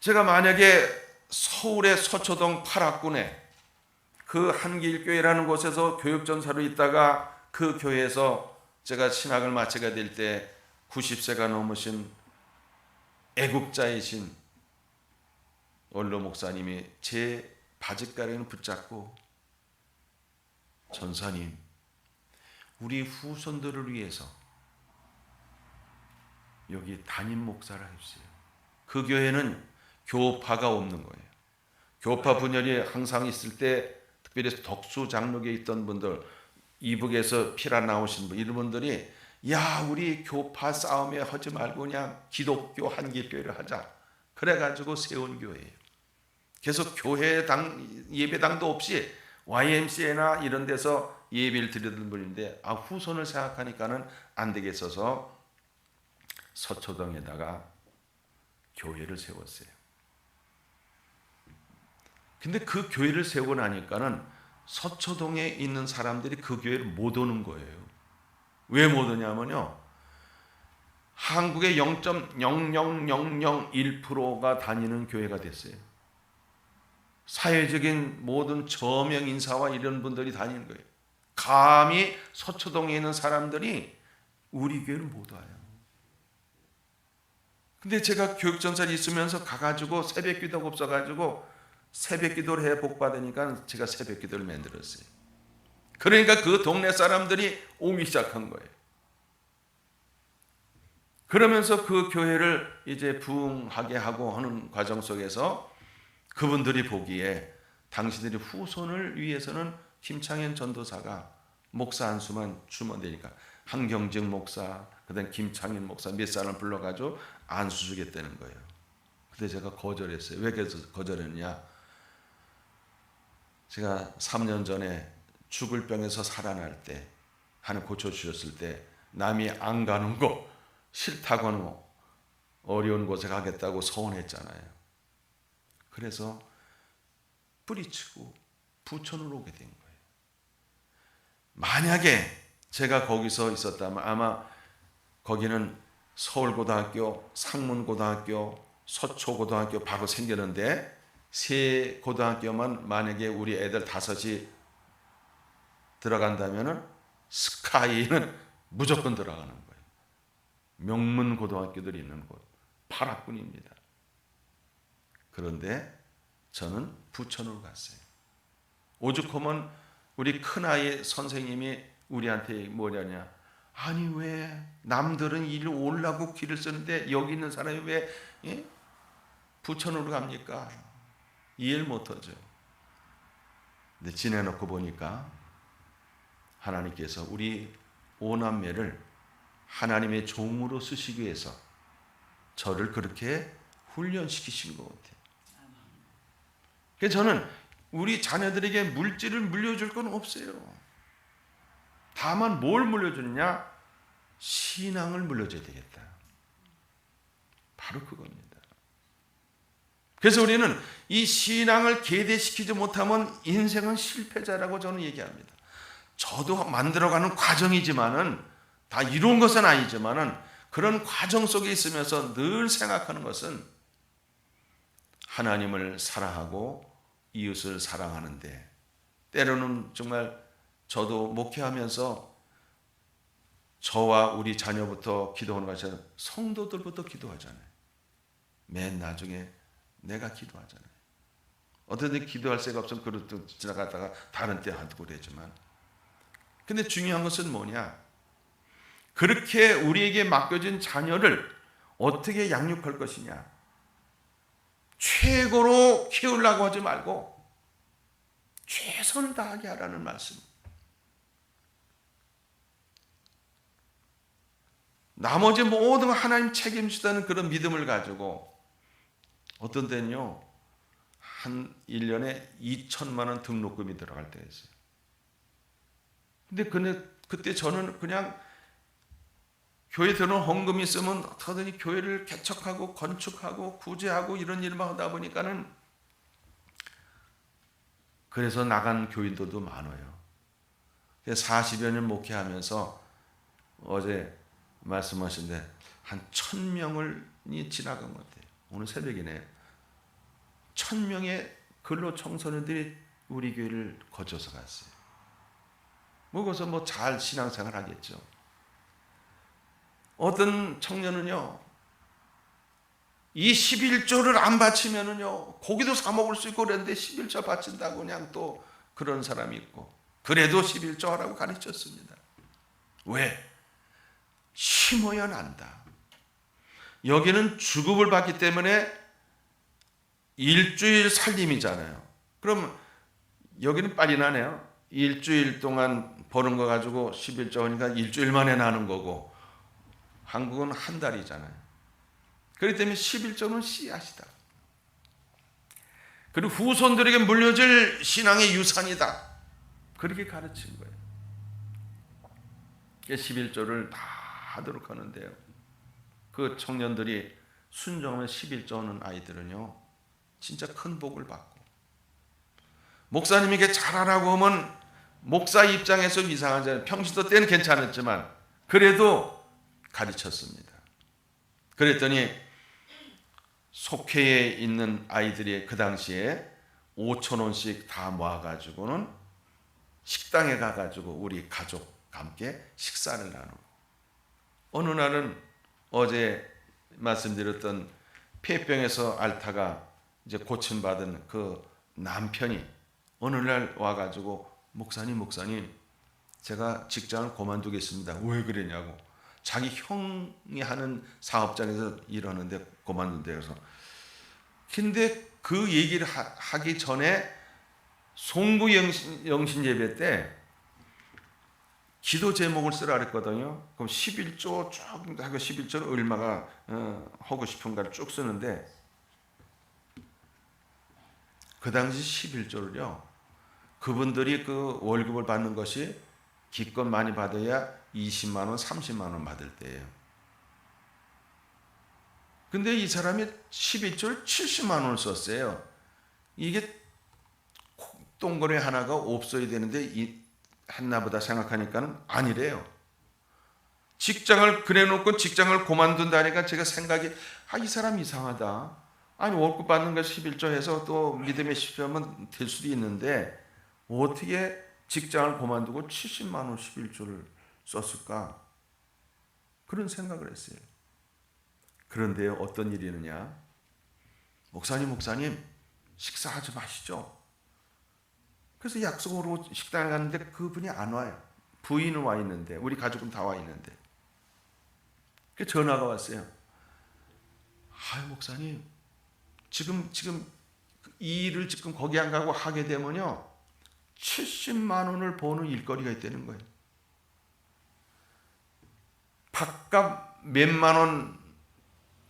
Speaker 2: 제가 만약에 서울의 서초동 8학군에 그 한길교회라는 곳에서 교육전사로 있다가 그 교회에서 제가 신학을 마치게 될 때 90세가 넘으신 애국자이신 원로 목사님이 제 바짓가랑이를 붙잡고 전사님, 우리 후손들을 위해서 여기 담임 목사를 해주세요. 그 교회는 교파가 없는 거예요. 교파 분열이 항상 있을 때 특별히 덕수 장로교에 있던 분들, 이북에서 피라 나오신 분, 이런 분들이 야 우리 교파 싸움에 하지 말고 그냥 기독교 한길교회를 하자 그래가지고 세운 교회예요. 계속 교회당 예배당도 없이 YMCA나 이런 데서 예배를 드리던 분인데 후손을 생각하니까는 안 되겠어서 서초동에다가 교회를 세웠어요. 근데 그 교회를 세우고 나니까는 서초동에 있는 사람들이 그 교회를 못 오는 거예요. 왜 못 오냐면요, 한국의 0.00001%가 다니는 교회가 됐어요. 사회적인 모든 저명 인사와 이런 분들이 다니는 거예요. 감히 서초동에 있는 사람들이 우리 교회를 못 와요. 근데 제가 교육전사를 있으면서 가가지고 새벽 기도가 없어가지고 새벽 기도를 해 복받으니까 제가 새벽 기도를 만들었어요. 그러니까 그 동네 사람들이 오기 시작한 거예요. 그러면서 그 교회를 이제 부흥하게 하고 하는 과정 속에서 그분들이 보기에 당신들이 후손을 위해서는 김창현 전도사가 목사 한 수만 주면 되니까 한경직 목사, 그다음 김창현 목사 몇 사람 불러가지고 안수 주겠다는 거예요. 근데 제가 거절했어요. 왜 거절했냐? 제가 3년 전에 죽을 병에서 살아날 때 하나 고쳐주셨을 때 남이 안 가는 거 싫다고 하는 거 어려운 곳에 가겠다고 서운했잖아요. 그래서 뿌리치고 부천으로 오게 된 거예요. 만약에 제가 거기서 있었다면 아마 거기는 서울고등학교, 상문고등학교, 서초고등학교 바로 생겼는데 세 고등학교만 만약에 우리 애들 5이 들어간다면 스카이는 무조건 들어가는 거예요. 명문고등학교들이 있는 곳 8학군입니다. 그런데 저는 부천으로 갔어요. 오죽하면 우리 큰아이 선생님이 우리한테 뭐냐냐? 아니 왜 남들은 일을 오려고 길을 쓰는데 여기 있는 사람이 왜 부천으로 갑니까? 이해를 못하죠. 근데 지내놓고 보니까 하나님께서 우리 오남매를 하나님의 종으로 쓰시기 위해서 저를 그렇게 훈련시키신 것 같아요. 그래서 저는 우리 자녀들에게 물질을 물려줄 건 없어요. 다만 뭘 물려주느냐? 신앙을 물려줘야 되겠다. 바로 그겁니다. 그래서 우리는 이 신앙을 계대시키지 못하면 인생은 실패자라고 저는 얘기합니다. 저도 만들어가는 과정이지만은 다 이룬 것은 아니지만은 그런 과정 속에 있으면서 늘 생각하는 것은 하나님을 사랑하고 이웃을 사랑하는데, 때로는 정말 저도 목회하면서 저와 우리 자녀부터 기도하는 것처럼 성도들부터 기도하잖아요. 맨 나중에 내가 기도하잖아요. 어떤 데 기도할 새가 없으면 그릇도 지나가다가 다른 때 하고 그러지만, 근데 중요한 것은 뭐냐? 그렇게 우리에게 맡겨진 자녀를 어떻게 양육할 것이냐? 최고로 키우려고 하지 말고 최선을 다하게 하라는 말씀. 나머지 모든 하나님 책임지다는 그런 믿음을 가지고, 어떤 때는요 한 1년에 2천만 원 등록금이 들어갈 때가 있어요. 근데 그때 저는 그냥 교회 들어오는 헌금이 있으면 어떻게든 교회를 개척하고 건축하고 구제하고 이런 일만 하다 보니까는, 그래서 나간 교인들도 많아요. 40여 년 목회하면서 어제 말씀하신데 한 1,000명이 지나간 것 같아요. 오늘 새벽이네요. 1,000명의 근로 청소년들이 우리 교회를 거쳐서 갔어요. 거기서 뭐 잘 신앙생활 하겠죠. 어떤 청년은요, 이 11조를 안 바치면은요 고기도 사 먹을 수 있고 그랬는데 11조 바친다고 그냥 또 그런 사람이 있고, 그래도 11조 하라고 가르쳤습니다. 왜? 심어야 난다. 여기는 주급을 받기 때문에 일주일 살림이잖아요. 그럼 여기는 빨리 나네요. 일주일 동안 버는 거 가지고 11조 하니까 일주일 만에 나는 거고, 한국은 한 달이잖아요. 그렇기 때문에 11조는 씨앗이다. 그리고 후손들에게 물려줄 신앙의 유산이다. 그렇게 가르친 거예요. 11조를 다 하도록 하는데요, 그 청년들이 순종하면 11조는 아이들은요 진짜 큰 복을 받고, 목사님에게 잘하라고 하면 목사 입장에서 이상하잖아요. 평신도 때는 괜찮았지만 그래도 가르쳤습니다. 그랬더니 속회에 있는 아이들이 그 당시에 5,000원씩 다 모아가지고는 식당에 가가지고 우리 가족과 함께 식사를 나누고, 어느 날은 어제 말씀드렸던 폐병에서 앓다가 이제 고침받은 그 남편이 어느 날 와가지고 목사님 제가 직장을 그만두겠습니다. 왜 그러냐고. 자기 형이 하는 사업장에서 일하는데 그만둔대요. 그래서 근데 그 얘기를 하기 전에 송구 영신 예배 때 기도 제목을 쓰라 그랬거든요. 그럼 11조 쭉 하고 11조를 얼마가 하고 싶은가를 쭉 쓰는데, 그 당시 11조를요 그분들이 그 월급을 받는 것이 기껏 많이 받아야 20만 원, 30만 원 받을 때예요. 근데 이 사람이 11조를 70만 원을 썼어요. 이게 동거래 하나가 없어야 되는데 했나보다 생각하니까는 아니래요. 직장을 그래놓고 직장을 그만둔다니까 제가 생각이, 이 사람 이상하다. 아니 월급 받는 거 11조 해서 또 믿음의 10조면 될 수도 있는데 어떻게 직장을 그만두고 70만 원 11조를 썼을까? 그런 생각을 했어요. 그런데 어떤 일이 있느냐? 목사님 식사하지 마시죠. 그래서 약속으로 식당에 갔는데 그분이 안 와요. 부인은 와 있는데 우리 가족은 다 와 있는데 그 전화가 왔어요. 아유 목사님 지금 이 일을 지금 거기 안 가고 하게 되면요 70만 원을 버는 일거리가 있다는 거예요. 밥값 몇만 원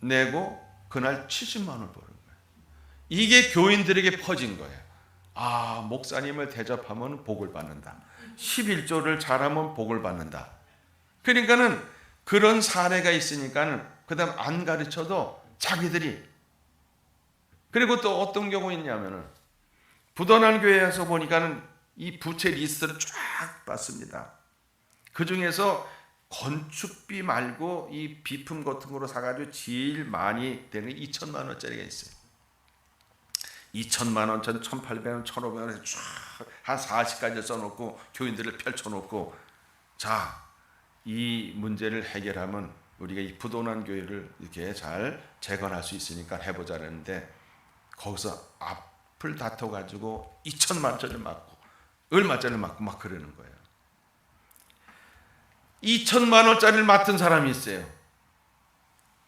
Speaker 2: 내고 그날 70만 원을 버는 거예요. 이게 교인들에게 퍼진 거예요. 아 목사님을 대접하면 복을 받는다. 11조를 잘하면 복을 받는다. 그러니까는 그런 사례가 있으니까는 그다음 안 가르쳐도 자기들이. 그리고 또 어떤 경우 있냐면은 부도난 교회에서 보니까는 이 부채 리스트를 쫙 봤습니다. 그 중에서 건축비 말고 이 비품 같은 거로 사가지고 제일 많이 되는 게 2천만 원짜리가 있어요. 2천만 원, 1,800원, 1,500원 쫙한 40가지 써놓고 교인들을 펼쳐놓고 자, 이 문제를 해결하면 우리가 이 부도난 교회를 이렇게 잘 재건할 수 있으니까 해보자 그랬는데 거기서 앞을 다퉈가지고 2천만 원짜리를 맞고 얼마짜리를 맞고 막 그러는 거예요. 2천만 원짜리를 맡은 사람이 있어요.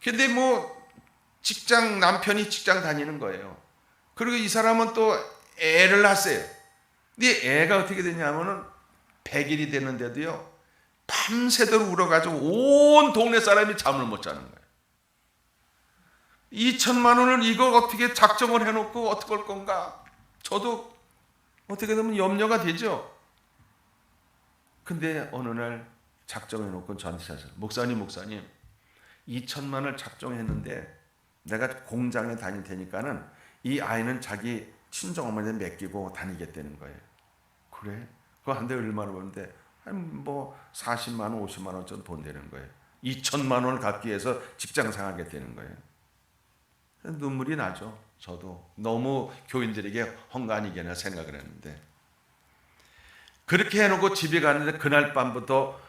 Speaker 2: 근데 뭐 남편이 직장 다니는 거예요. 그리고 이 사람은 또 애를 낳았어요. 근데 애가 어떻게 되냐면은 100일이 되는데도요 밤새도록 울어가지고 온 동네 사람이 잠을 못 자는 거예요. 2천만 원을 이거 어떻게 작정을 해놓고 어떻게 할 건가? 저도 어떻게 되면 염려가 되죠. 근데 어느 날 작정해놓고 저한테 찾아서 목사님 2천만 원을 작정했는데 내가 공장에 다닐 테니까는 이 아이는 자기 친정어머니한테 맡기고 다니겠다는 거예요. 그래? 그거 한 달에 얼마나 버는데 뭐 40만 원 50만 원 정도 번다는 거예요. 2천만 원을 갚기 위해서 직장 생활하겠다는 거예요. 눈물이 나죠. 저도 너무 교인들에게 헝가니게나 생각을 했는데 그렇게 해놓고 집에 갔는데 그날 밤부터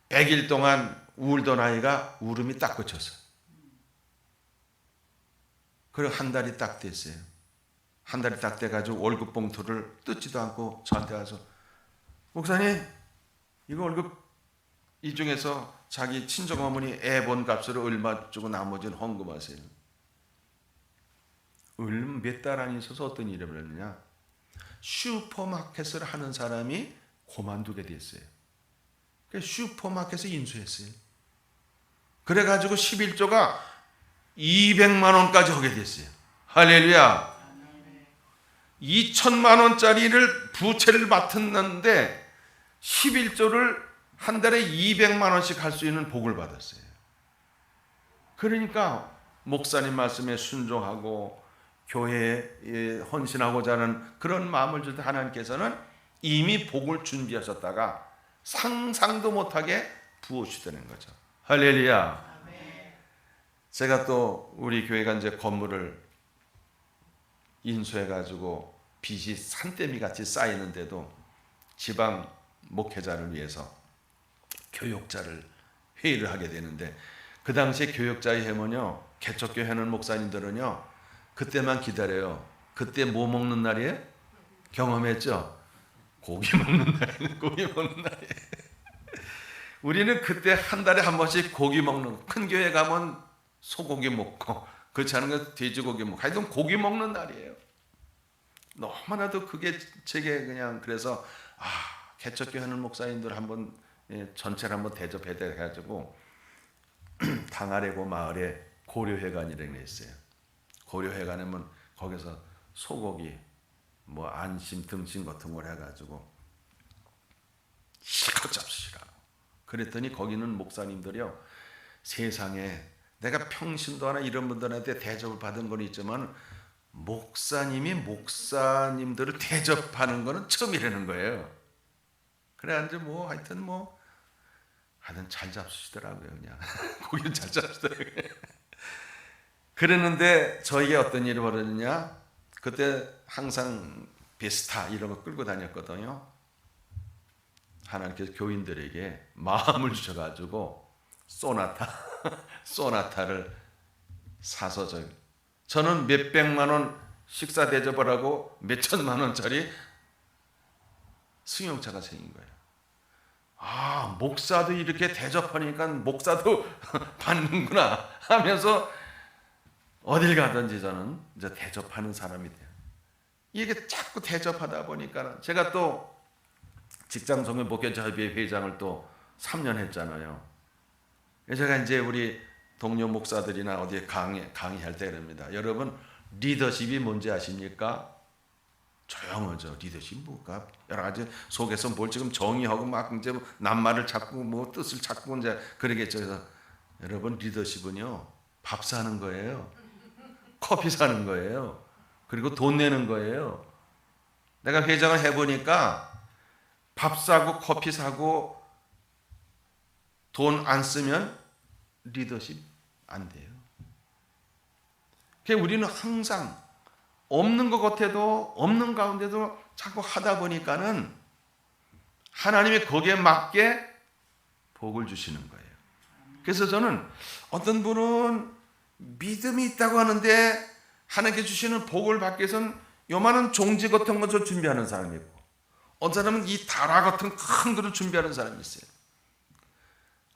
Speaker 2: 100일 동안 울던 아이가 울음이 딱 그쳤어요. 그리고 한 달이 딱 됐어요. 한 달이 딱 돼가지고 월급 봉투를 뜯지도 않고 저한테 와서 목사님 이거 월급 이 중에서 자기 친정어머니 애 본 값으로 얼마 주고 나머지는 헌금하세요. 몇 달 안에 있어서 어떤 일이 벌어졌느냐. 슈퍼마켓을 하는 사람이 그만두게 됐어요. 슈퍼마켓을 인수했어요. 그래가지고 11조가 200만 원까지 하게 됐어요. 할렐루야. 2천만 원짜리를 부채를 맡았는데 11조를 한 달에 200만 원씩 할 수 있는 복을 받았어요. 그러니까 목사님 말씀에 순종하고 교회에 헌신하고자 하는 그런 마음을 줄 때 하나님께서는 이미 복을 준비하셨다가 상상도 못하게 부어주시는 거죠. 할렐루야. 제가 또 우리 교회가 이제 건물을 인수해가지고 빚이 산더미 같이 쌓이는데도 지방 목회자를 위해서 교역자를 회의를 하게 되는데 그 당시에 교역자의 해면요 개척교회 하는 목사님들은요 그때만 기다려요. 그때 뭐 먹는 날이에요? 경험했죠? 고기 먹는 날이에요. 고기 먹는 날이에요. 우리는 그때 한 달에 한 번씩 고기 먹는, 큰 교회 가면 소고기 먹고 그렇지 않은 건 돼지고기 먹고 하여튼 고기 먹는 날이에요. 너무나도 그게 제게 그냥 그래서 개척교회 하는 목사님들 한번 전체를 한번 대접해야 돼가지고 당아래고 마을에 고려회관이라는 게 있어요. 고려회관이면 거기서 소고기 뭐 안심 등심 같은 걸 해가지고 실컷 잡수시라고 그랬더니 거기는 목사님들이요 세상에 내가 평신도 하나 이런 분들한테 대접을 받은 건 있지만 목사님이 목사님들을 대접하는 거는 처음이라는 거예요. 그래 이제 뭐 하여튼 잘 잡수시더라고요. 그냥 고기는 잘 잡수더라고요. 그랬는데 저에게 어떤 일이 벌어졌냐? 그때 항상 비스타 이런 거 끌고 다녔거든요. 하나님께서 교인들에게 마음을 주셔가지고 소나타를 사서 저는 몇백만 원 식사 대접을 하고 몇천만 원짜리 승용차가 생긴 거예요. 아, 목사도 이렇게 대접하니까 목사도 받는구나 하면서 어딜 가든지 저는 이제 대접하는 사람이 돼요. 이게 자꾸 대접하다 보니까 제가 또 직장 성교 목회자협의회 회장을 또 3년 했잖아요. 제가 이제 우리 동료 목사들이나 어디에 강의할 때 그럽니다. 여러분, 리더십이 뭔지 아십니까? 조용하죠. 리더십 뭐가 여러 가지 속에서 뭘 지금 정의하고 막 이제 낱말을 찾고 뭐 뜻을 찾고 이제 그러겠죠. 그래서 여러분, 리더십은요, 밥 사는 거예요. 커피 사는 거예요. 그리고 돈 내는 거예요. 내가 회장을 해보니까 밥 사고 커피 사고 돈 안 쓰면 리더십 안 돼요. 그러니까 우리는 항상 없는 것 같아도 없는 가운데도 자꾸 하다 보니까는 하나님이 거기에 맞게 복을 주시는 거예요. 그래서 저는 어떤 분은 믿음이 있다고 하는데 하나님께 주시는 복을 받기 위해서는 요만한 종지 같은 것을 준비하는 사람이 있고, 어떤 사람은 이 다라 같은 큰 그릇을 준비하는 사람이 있어요.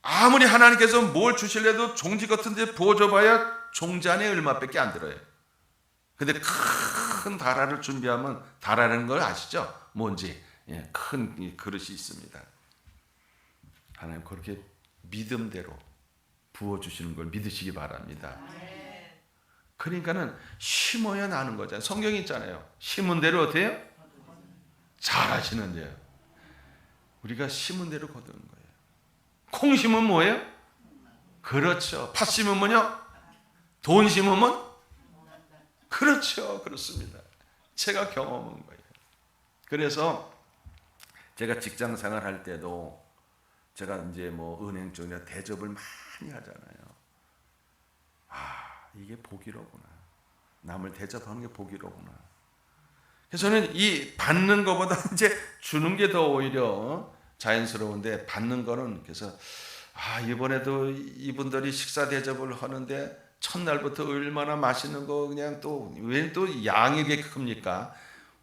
Speaker 2: 아무리 하나님께서 뭘 주실래도 종지 같은 데 부어줘봐야 종지 안에 얼마밖에 안 들어요. 근데 큰 다라를 준비하면, 다라는 걸 아시죠? 뭔지. 예, 큰 그릇이 있습니다. 하나님 그렇게 믿음대로 부어주시는 걸 믿으시기 바랍니다. 그러니까는 심어야 나는 거잖아요. 성경이 있잖아요. 심은 대로 어때요? 잘하시는데요. 우리가 심은 대로 거두는 거예요. 콩 심으면 뭐예요? 그렇죠. 팥 심으면요? 돈 심으면? 그렇죠. 그렇습니다. 제가 경험한 거예요. 그래서 제가 직장 생활할 때도 제가 이제 뭐 은행 쪽이나 대접을 많이 하잖아요. 아, 이게 복이로구나. 남을 대접하는 게 복이로구나. 그래서 저는 이 받는 것보다 이제 주는 게 더 오히려 자연스러운데, 받는 거는 그래서 아, 이번에도 이분들이 식사 대접을 하는데 첫날부터 얼마나 맛있는 거 그냥 또 왜 또 양이 이렇게 큽니까?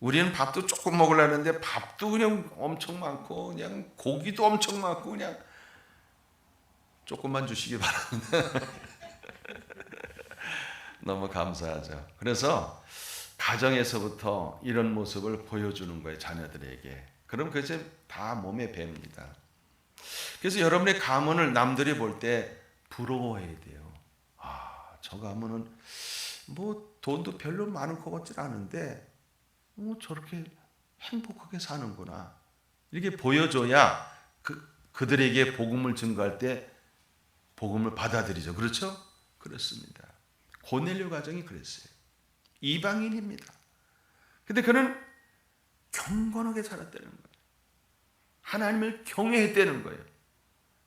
Speaker 2: 우리는 밥도 조금 먹으려는데 밥도 그냥 엄청 많고 그냥 고기도 엄청 많고 그냥 조금만 주시기 바랍니다. 너무 감사하죠. 그래서 가정에서부터 이런 모습을 보여주는 거예요, 자녀들에게. 그럼 그것이 다 몸에 뱄니다. 그래서 여러분의 가문을 남들이 볼 때 부러워해야 돼요. 아, 저 가문은 뭐 돈도 별로 많은 것 같지 않은데 저렇게 행복하게 사는구나. 이렇게 보여줘야 그들에게 복음을 증거할 때 복음을 받아들이죠. 그렇죠? 그렇습니다. 고넬료 가정이 그랬어요. 이방인입니다. 근데 그는 경건하게 살았다는 거예요. 하나님을 경외했다는 거예요.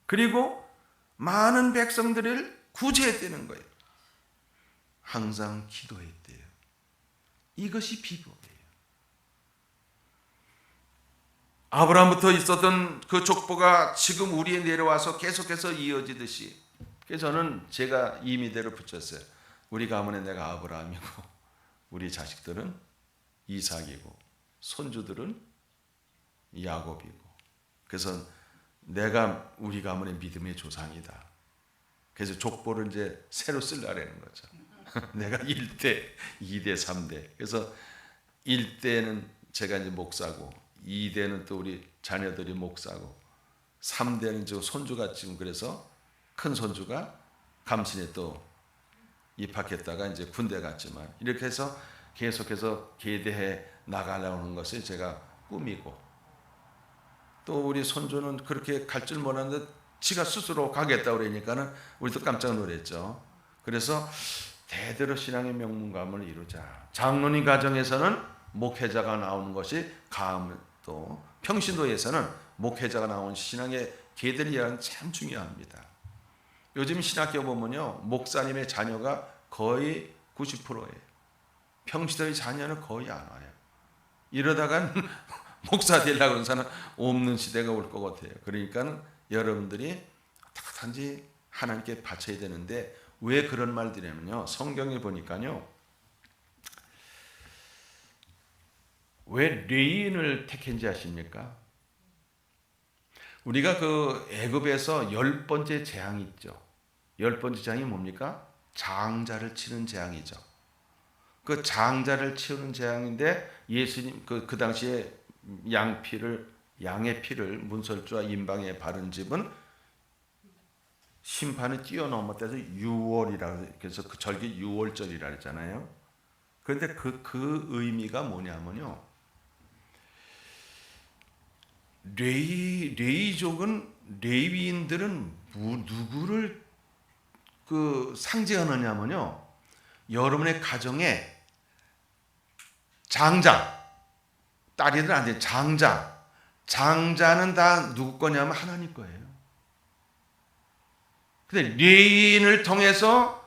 Speaker 2: 그리고 많은 백성들을 구제했다는 거예요. 항상 기도했대요. 이것이 비법이에요. 아브라함부터 있었던 그 족보가 지금 우리에 내려와서 계속해서 이어지듯이, 그래서 저는 제가 이 미대를 붙였어요. 우리 가문에 내가 아브라함이고 우리 자식들은 이삭이고 손주들은 야곱이고, 그래서 내가 우리 가문의 믿음의 조상이다. 그래서 족보를 이제 새로 쓰려는 거죠. 내가 1대, 2대, 3대. 그래서 1대는 제가 이제 목사고, 2대는 또 우리 자녀들이 목사고, 3대는 지금 손주가 지금, 그래서 큰 손주가 감신에 또 입학했다가 이제 군대 갔지만, 이렇게 해서 계속해서 계대해 나가려는 것을 제가 꿈이고, 또 우리 손주는 그렇게 갈 줄 몰랐는데 지가 스스로 가겠다 그러니까는 우리도 깜짝 놀랐죠. 그래서 대대로 신앙의 명문가문을 이루자. 장로님 가정에서는 목회자가 나오는 것이 또 평신도에서는 목회자가 나온 신앙의 계대를 이해하는 참 중요합니다. 요즘 신학교 보면요, 목사님의 자녀가 거의 90%예요. 평신도의 자녀는 거의 안 와요. 이러다간 목사 되려고 하는 사람은 없는 시대가 올 것 같아요. 그러니까 여러분들이 어떻게든지 하나님께 바쳐야 되는데, 왜 그런 말들이냐면요, 성경에 보니까요, 왜 레인을 택했는지 아십니까? 우리가 그 애굽에서 10번째 재앙이 있죠. 10번째 재앙이 뭡니까? 장자를 치는 재앙이죠. 그 장자를 치우는 재앙인데 예수님 그 당시에 양의 피를 문설주와 임방에 바른 집은 심판을 뛰어넘었다서 유월이라고, 그래서 그 절기 유월절이라 했잖아요. 그런데 그 의미가 뭐냐면요, 레위족은, 레위인들은 누구를 그 상징하느냐면요, 여러분의 가정에 장자, 딸이든 아들 장자는 다 누구 거냐면 하나님 거예요. 근데 레위인을 통해서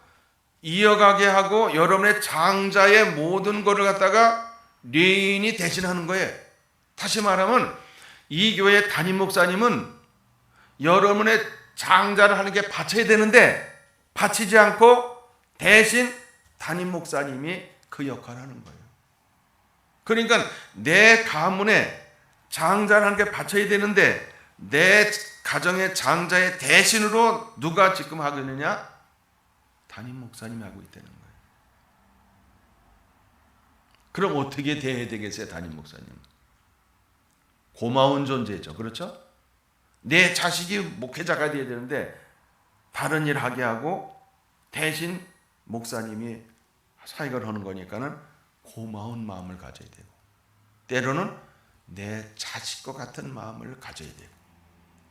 Speaker 2: 이어가게 하고 여러분의 장자의 모든 것을 갖다가 레위인이 대신하는 거예요. 다시 말하면 이 교회 담임 목사님은 여러분의 장자를 하는 게 바쳐야 되는데 바치지 않고 대신 담임 목사님이 그 역할을 하는 거예요. 그러니까 내 가문에 장자를 하는 게 바쳐야 되는데 내 가정의 장자의 대신으로 누가 지금 하고 있느냐? 담임 목사님이 하고 있다는 거예요. 그럼 어떻게 대해야 되겠어요, 담임 목사님? 고마운 존재죠. 그렇죠? 내 자식이 목회자가 돼야 되는데 다른 일 하게 하고 대신 목사님이 사역을 하는 거니까는 고마운 마음을 가져야 되고, 때로는 내 자식과 같은 마음을 가져야 되고,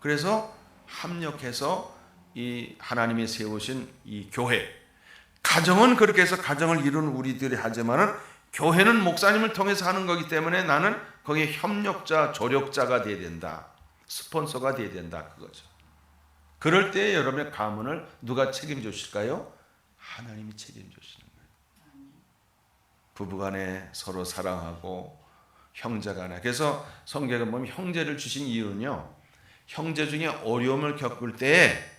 Speaker 2: 그래서 합력해서 이 하나님이 세우신 이 교회, 가정은 그렇게 해서 가정을 이루는 우리들이 하지만은 교회는 목사님을 통해서 하는 거기 때문에 나는 거기에 협력자, 조력자가 돼야 된다. 스폰서가 돼야 된다. 그거죠. 그럴 때 여러분의 가문을 누가 책임져 주실까요? 하나님이 책임져 주시는 거예요. 부부간에 서로 사랑하고 형제간에. 그래서 성경에 보면 형제를 주신 이유는요, 형제 중에 어려움을 겪을 때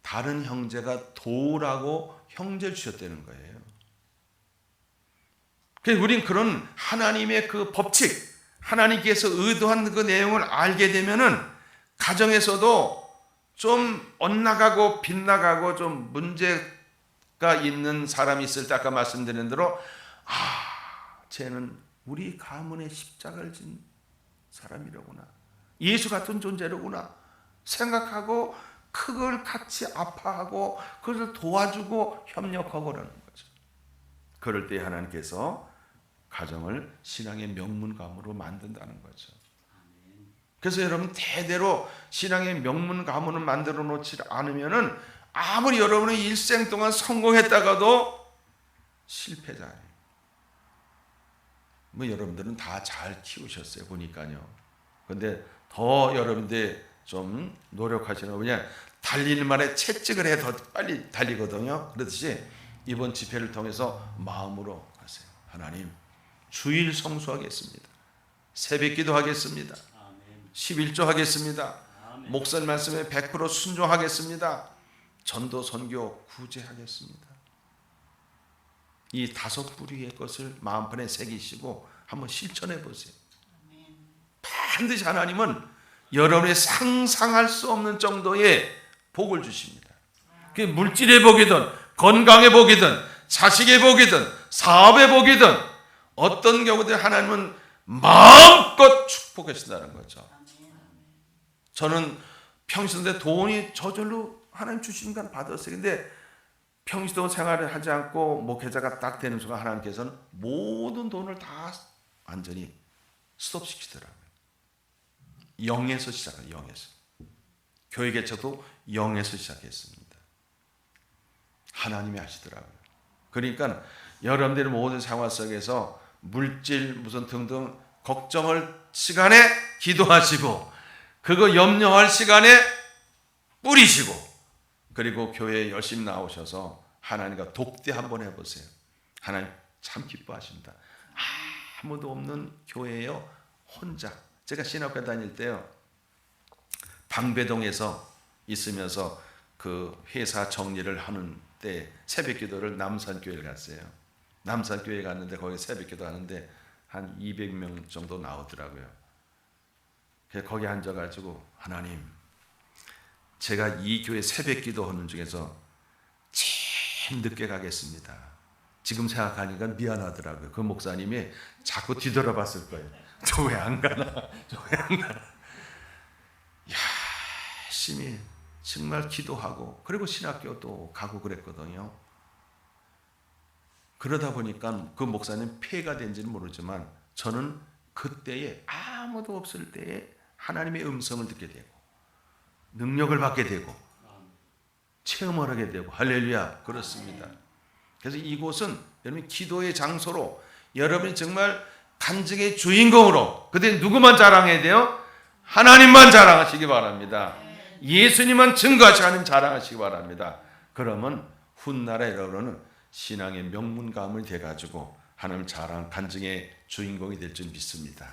Speaker 2: 다른 형제가 도우라고 형제를 주셨다는 거예요. 그래서 우린 그런 하나님의 그 법칙, 하나님께서 의도한 그 내용을 알게 되면은 가정에서도 좀 엇나가고 빗나가고 좀 문제가 있는 사람이 있을 때 아까 말씀드린 대로 쟤는 우리 가문의 십자가를 진 사람이로구나, 예수 같은 존재로구나 생각하고 그걸 같이 아파하고 그것을 도와주고 협력하고 그러는 거죠. 그럴 때 하나님께서 가정을 신앙의 명문가문으로 만든다는 거죠. 그래서 여러분 대대로 신앙의 명문가문을 만들어 놓지 않으면은 아무리 여러분의 일생 동안 성공했다가도 실패자예요. 뭐 여러분들은 다 잘 키우셨어요, 보니까요. 근데 더 여러분들 좀 노력하시는 거, 그냥 달리는 말에 채찍을 해 더 빨리 달리거든요. 그렇듯이 이번 집회를 통해서 마음으로 하세요. 하나님, 주일 성수하겠습니다. 새벽 기도하겠습니다. 11조 하겠습니다. 목사님 말씀에 100% 순종하겠습니다. 전도 선교 구제하겠습니다. 이 5뿌리의 것을 마음판에 새기시고 한번 실천해 보세요. 반드시 하나님은 여러분의 상상할 수 없는 정도의 복을 주십니다. 그게 물질의 복이든 건강의 복이든 자식의 복이든 사업의 복이든 어떤 경우든 하나님은 마음껏 축복하신다는 거죠. 저는 평신도에 돈이 저절로 하나님 주신 건 받았어요. 근데 평신도 생활을 하지 않고 목회자가 딱 되는 순간 하나님께서는 모든 돈을 다 완전히 스톱시키더라고요. 0에서 시작해요. 0에서. 교회 개척도 0에서 시작했습니다. 하나님이 하시더라고요. 그러니까 여러분들의 모든 생활 속에서 물질 무슨 등등 걱정할 시간에 기도하시고 그거 염려할 시간에 뿌리시고 그리고 교회에 열심히 나오셔서 하나님과 독대 한번 해보세요. 하나님 참 기뻐하십니다. 아무도 없는 교회에요. 혼자. 제가 신학교 다닐 때요, 방배동에서 있으면서 그 회사 정리를 하는 때 새벽 기도를 남산교회를 갔어요. 남산교회 갔는데 거기 새벽 기도 하는데 한 200명 정도 나오더라고요. 그래서 거기 앉아가지고 하나님, 제가 이 교회 새벽 기도하는 중에서 제일 늦게 가겠습니다. 지금 생각하니까 미안하더라고요. 그 목사님이 자꾸 뒤돌아봤을 거예요. 저 왜 안 가나? 저 왜 안 가나? 열심히 정말 기도하고 그리고 신학교도 가고 그랬거든요. 그러다 보니까 그 목사님 폐가 된지는 모르지만 저는 그때에 아무도 없을 때에 하나님의 음성을 듣게 되고 능력을 받게 되고 체험을 하게 되고 할렐루야 그렇습니다. 그래서 이곳은 여러분 기도의 장소로 여러분이 정말 간증의 주인공으로 그때 누구만 자랑해야 돼요? 하나님만 자랑하시기 바랍니다. 예수님만 증거하시는 자랑하시기 바랍니다. 그러면 훗날에 여러분은 신앙의 명문 가문이 돼가지고 하나님 자랑 간증의 주인공이 될 줄 믿습니다.